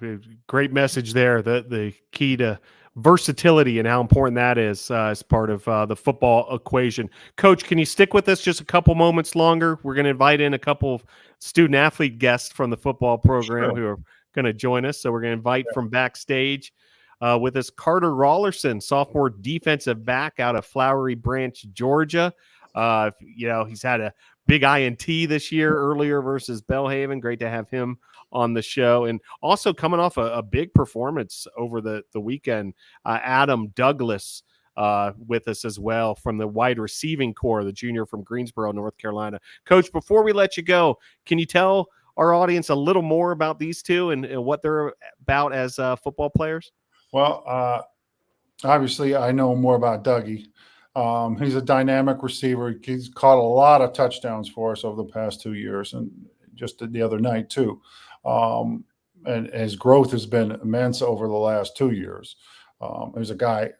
great message there. The key to versatility and how important that is as part of the football equation. Coach, can you stick with us just a couple moments longer? We're going to invite in a couple of student athlete guests from the football program who are going to join us. So we're going to invite from backstage with us Carter Raulerson, sophomore defensive back out of Flowery Branch, Georgia. He's had a big INT this year earlier versus Belhaven. Great to have him on the show. And also coming off a big performance over the weekend, Adam Douglas with us as well from the wide receiving core, the junior from Greensboro, North Carolina. Coach, before we let you go, can you tell our audience a little more about these two and what they're about as football players? Well, obviously I know more about Dougie. He's a dynamic receiver. He's caught a lot of touchdowns for us over the past 2 years and just the other night too. And his growth has been immense over the last 2 years. There's a guy,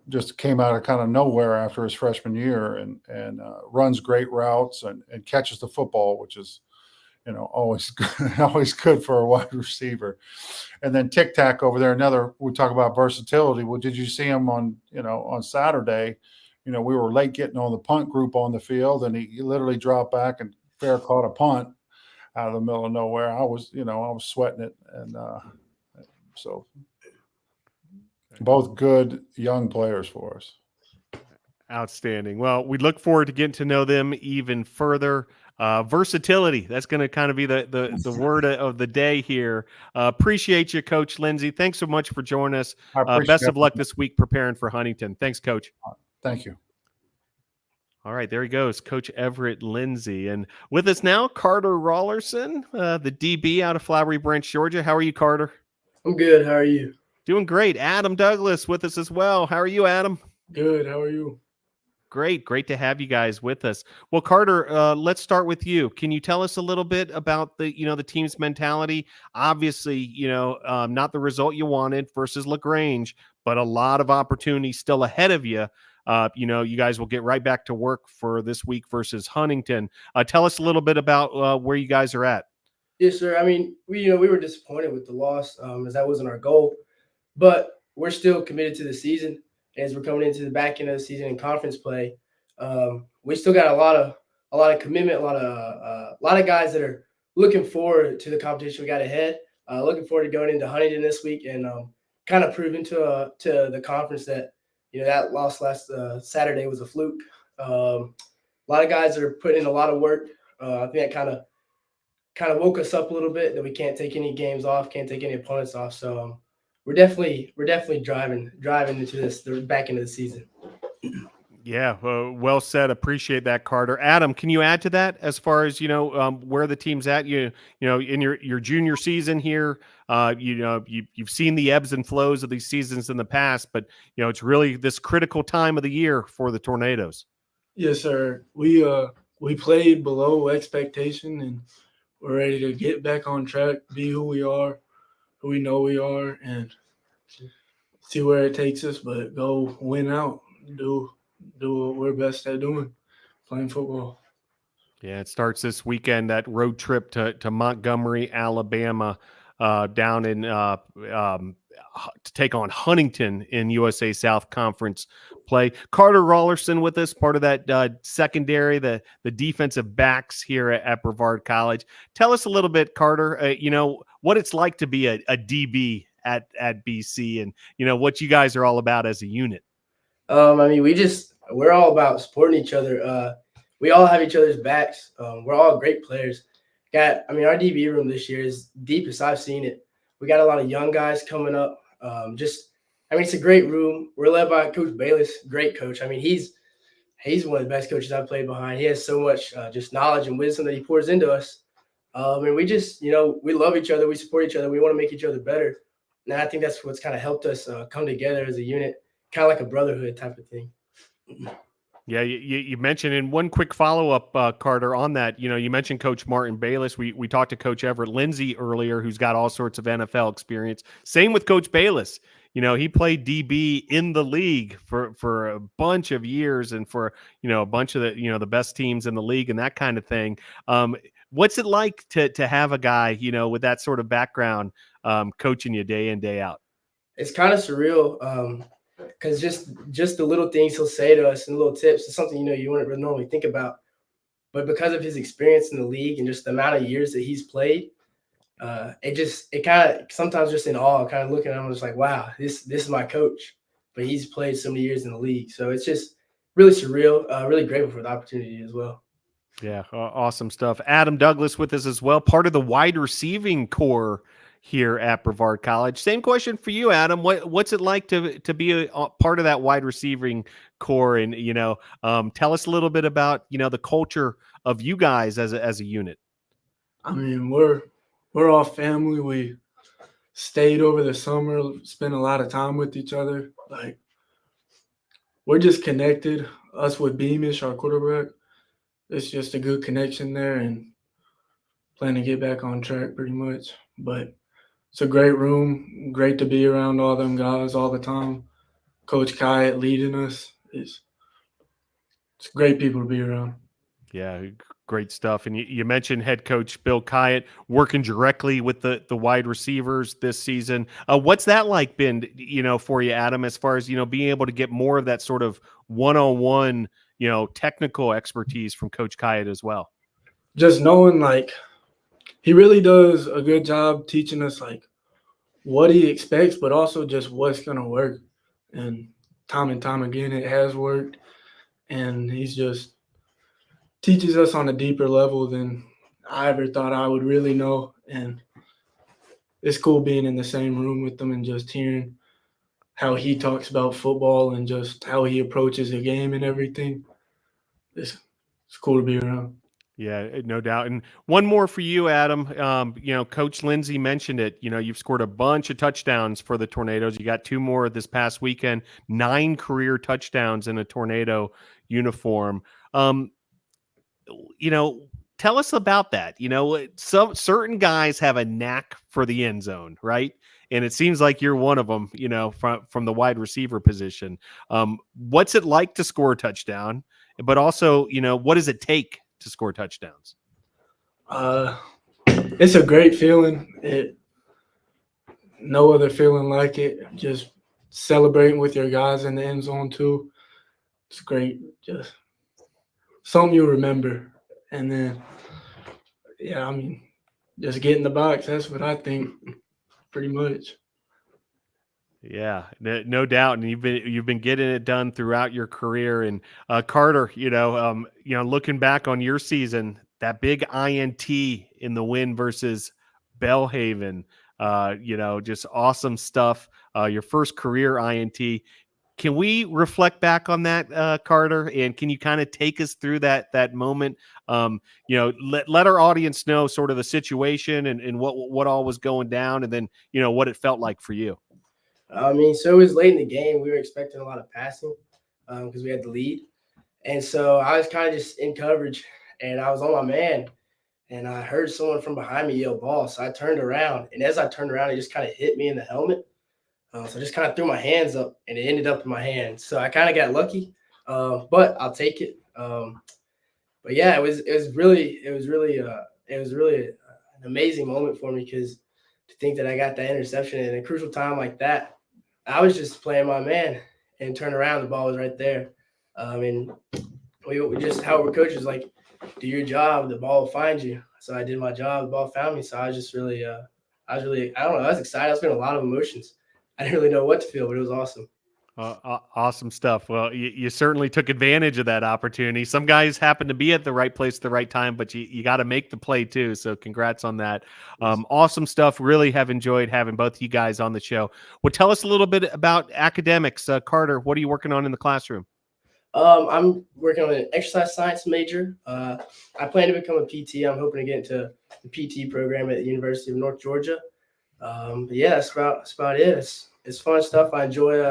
just came out of kind of nowhere after his freshman year and runs great routes and catches the football, which is, always good for a wide receiver. And then Tic Tac over there, we talk about versatility. Well, did you see him on Saturday? We were late getting on the punt group on the field, and he literally dropped back and fair caught a punt out of the middle of nowhere. I was sweating it. And so both good young players for us. Outstanding. Well, we look forward to getting to know them even further. Versatility, that's going to kind of be the word of the day here. Appreciate you, Coach Lindsay. Thanks so much for joining us. Best of luck this week preparing for Huntington. Thanks, Coach. Thank you. All right, there he goes, Coach Everett Lindsay. And with us now, Carter Raulerson, the DB out of Flowery Branch, Georgia. How are you, Carter? I'm good. How are you? Doing great. Adam Douglas with us as well. How are you, Adam? Good. How are you? Great to have you guys with us. Well, Carter, let's start with you. Can you tell us a little bit about the team's mentality? Obviously, not the result you wanted versus LaGrange, but a lot of opportunity still ahead of you. you guys will get right back to work for this week versus Huntington. Tell us a little bit about where you guys are at. Yes, sir. I mean, we were disappointed with the loss, as that wasn't our goal, but we're still committed to the season. As we're coming into the back end of the season in conference play, we still got a lot of commitment, a lot of guys that are looking forward to the competition we got ahead. Looking forward to going into Huntington this week and kind of proving to the conference that that loss last Saturday was a fluke. A lot of guys that are putting in a lot of work. I think that kind of woke us up a little bit that we can't take any games off, can't take any opponents off. So we're definitely driving into the back end of the season. Yeah, well said. Appreciate that, Carter. Adam, can you add to that as far as where the team's at? You know, in your junior season here, you've seen the ebbs and flows of these seasons in the past, but it's really this critical time of the year for the Tornadoes. Yes, sir. We played below expectation, and we're ready to get back on track, be who we are, who we know we are, and see where it takes us. But go win out, do what we're best at doing, playing football. Yeah, it starts this weekend, that road trip to Montgomery, Alabama, down in to take on Huntington in USA South Conference play. Carter Raulerson with us, part of that secondary, the defensive backs here at Brevard College. Tell us a little bit, Carter, what it's like to be a DB at BC, and what you guys are all about as a unit. I mean, we're all about supporting each other. We all have each other's backs. We're all great players. Our DB room this year is deep as I've seen it. We got a lot of young guys coming up. It's a great room. We're led by Coach Bayless, great coach. I mean, he's one of the best coaches I've played behind. He has so much just knowledge and wisdom that he pours into us. And we just, we love each other. We support each other. We want to make each other better. And I think that's what's kind of helped us come together as a unit, kind of like a brotherhood type of thing. Yeah, you mentioned, in one quick follow-up, Carter, on that, you mentioned Coach Martin Bayless. We talked to Coach Everett Lindsay earlier, who's got all sorts of NFL experience. Same with Coach Bayless. He played DB in the league for a bunch of years, and for, a bunch of the best teams in the league and that kind of thing. What's it like to have a guy, with that sort of background, coaching you day in, day out? It's kind of surreal. Because just the little things he'll say to us and little tips is something you wouldn't really normally think about, but because of his experience in the league and just the amount of years that he's played, it kind of sometimes just in awe, kind of looking at him just like, wow, this is my coach, but he's played so many years in the league, so it's just really surreal. Really grateful for the opportunity as well. Yeah, awesome stuff. Adam Douglas with us as well, part of the wide receiving core here at Brevard College. Same question for you, Adam. What's it like to be a part of that wide receiving core? And tell us a little bit about the culture of you guys as a unit. I mean, we're all family. We stayed over the summer, spent a lot of time with each other. Like, we're just connected. Us with Beamish, our quarterback. It's just a good connection there, and plan to get back on track pretty much. But it's a great room. Great to be around all them guys all the time. Coach Kyatt leading us. It's great people to be around. Yeah, great stuff. And you mentioned head coach Bill Kyatt working directly with the wide receivers this season. What's that like been, for you, Adam, as far as, being able to get more of that sort of one-on-one, technical expertise from Coach Kyatt as well? Just knowing, he really does a good job teaching us what he expects, but also just what's going to work. And time again, it has worked. And he's just teaches us on a deeper level than I ever thought I would really know. And it's cool being in the same room with him and just hearing how he talks about football and just how he approaches the game and everything. It's cool to be around. Yeah, no doubt. And one more for you, Adam. Coach Lindsay mentioned it. You've scored a bunch of touchdowns for the Tornadoes. You got 2 more this past weekend, 9 career touchdowns in a Tornado uniform. Tell us about that. Some certain guys have a knack for the end zone, right? and it seems like you're one of them, from the wide receiver position. What's it like to score a touchdown? But also, what does it take to score touchdowns? It's a great feeling. No other feeling like it. Just celebrating with your guys in the end zone too. It's great. Just something you remember. And then, just get in the box. That's what I think, pretty much. Yeah, no doubt, and you've been getting it done throughout your career. And Carter, looking back on your season, that big INT in the win versus Belhaven, just awesome stuff. Your first career INT. Can we reflect back on that, Carter? And can you kind of take us through that moment? Let our audience know sort of the situation and what all was going down, and then what it felt like for you. So it was late in the game. We were expecting a lot of passing because we had the lead. And so I was kind of just in coverage, and I was on my man, and I heard someone from behind me yell ball. So I turned around, and as I turned around, it just kind of hit me in the helmet. So I just kind of threw my hands up, and it ended up in my hand. So I kind of got lucky, but I'll take it. But yeah, it was really an amazing moment for me, because to think that I got that interception in a crucial time like that, I was just playing my man, and turn around, the ball was right there. And we just, how our coach was like, do your job, the ball will find you. So I did my job, the ball found me. So I was just really, I don't know, I was excited. I was feeling a lot of emotions. I didn't really know what to feel, but it was awesome. Awesome stuff. Well, you certainly took advantage of that opportunity. Some guys happen to be at the right place at the right time, but you got to make the play too. So congrats on that. Awesome stuff. Really have enjoyed having both you guys on the show. Well, tell us a little bit about academics. Carter, what are you working on in the classroom? I'm working on an exercise science major. I plan to become a PT. I'm hoping to get into the PT program at the University of North Georgia. But yeah, that's about it. It's fun stuff. I enjoy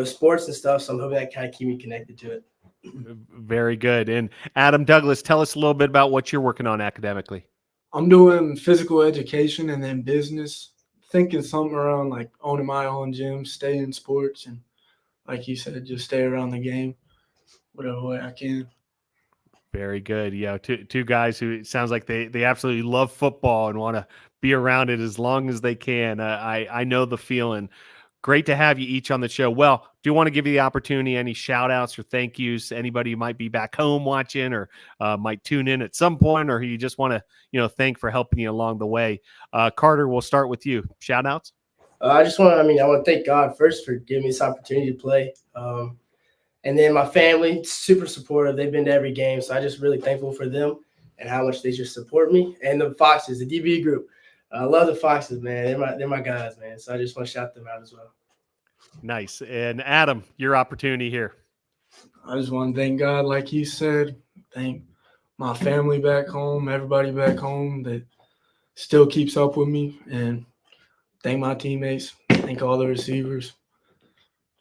sports and stuff, so I'm hoping that kind of keep me connected to it. Very good. And Adam Douglas, tell us a little bit about what you're working on academically. I'm doing physical education and then business, thinking something around like owning my own gym, stay in sports, and like you said, just stay around the game whatever way I can. Very good. Yeah, two guys who it sounds like they absolutely love football and want to be around it as long as they can. I know the feeling. Great to have you each on the show. Well, do you want to give you the opportunity, any shout outs or thank yous? Anybody who might be back home watching or might tune in at some point, or you just want to, thank for helping you along the way? Carter, we'll start with you. Shout outs. I want to thank God first for giving me this opportunity to play. And then my family, super supportive. They've been to every game. So I'm just really thankful for them and how much they just support me. And the Foxes, the DB group. I love the Foxes, man. They're my guys, man. So I just want to shout them out as well. Nice. And Adam, your opportunity here. I just want to thank God, like you said, thank my family back home, everybody back home that still keeps up with me, and thank my teammates, thank all the receivers.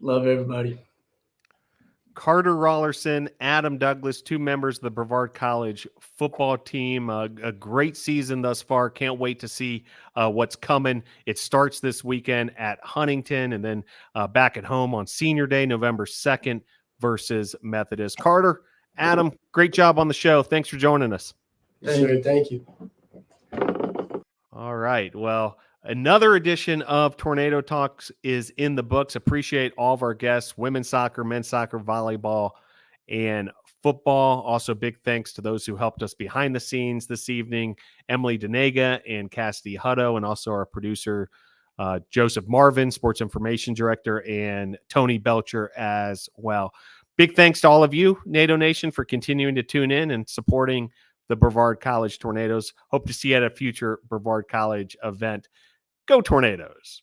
Love everybody. Carter Raulerson, Adam Douglas, two members of the Brevard College football team. A great season thus far. Can't wait to see what's coming. It starts this weekend at Huntington and then back at home on Senior Day, November 2nd versus Methodist. Carter, Adam, great job on the show. Thanks for joining us. Thank you. All right. Well, another edition of Tornado Talks is in the books. Appreciate all of our guests, women's soccer, men's soccer, volleyball, and football. Also, big thanks to those who helped us behind the scenes this evening, Emily Denega and Cassidy Hutto, and also our producer, Joseph Marvin, sports information director, and Tony Belcher as well. Big thanks to all of you, NATO Nation, for continuing to tune in and supporting the Brevard College Tornadoes. Hope to see you at a future Brevard College event. Go Tornadoes.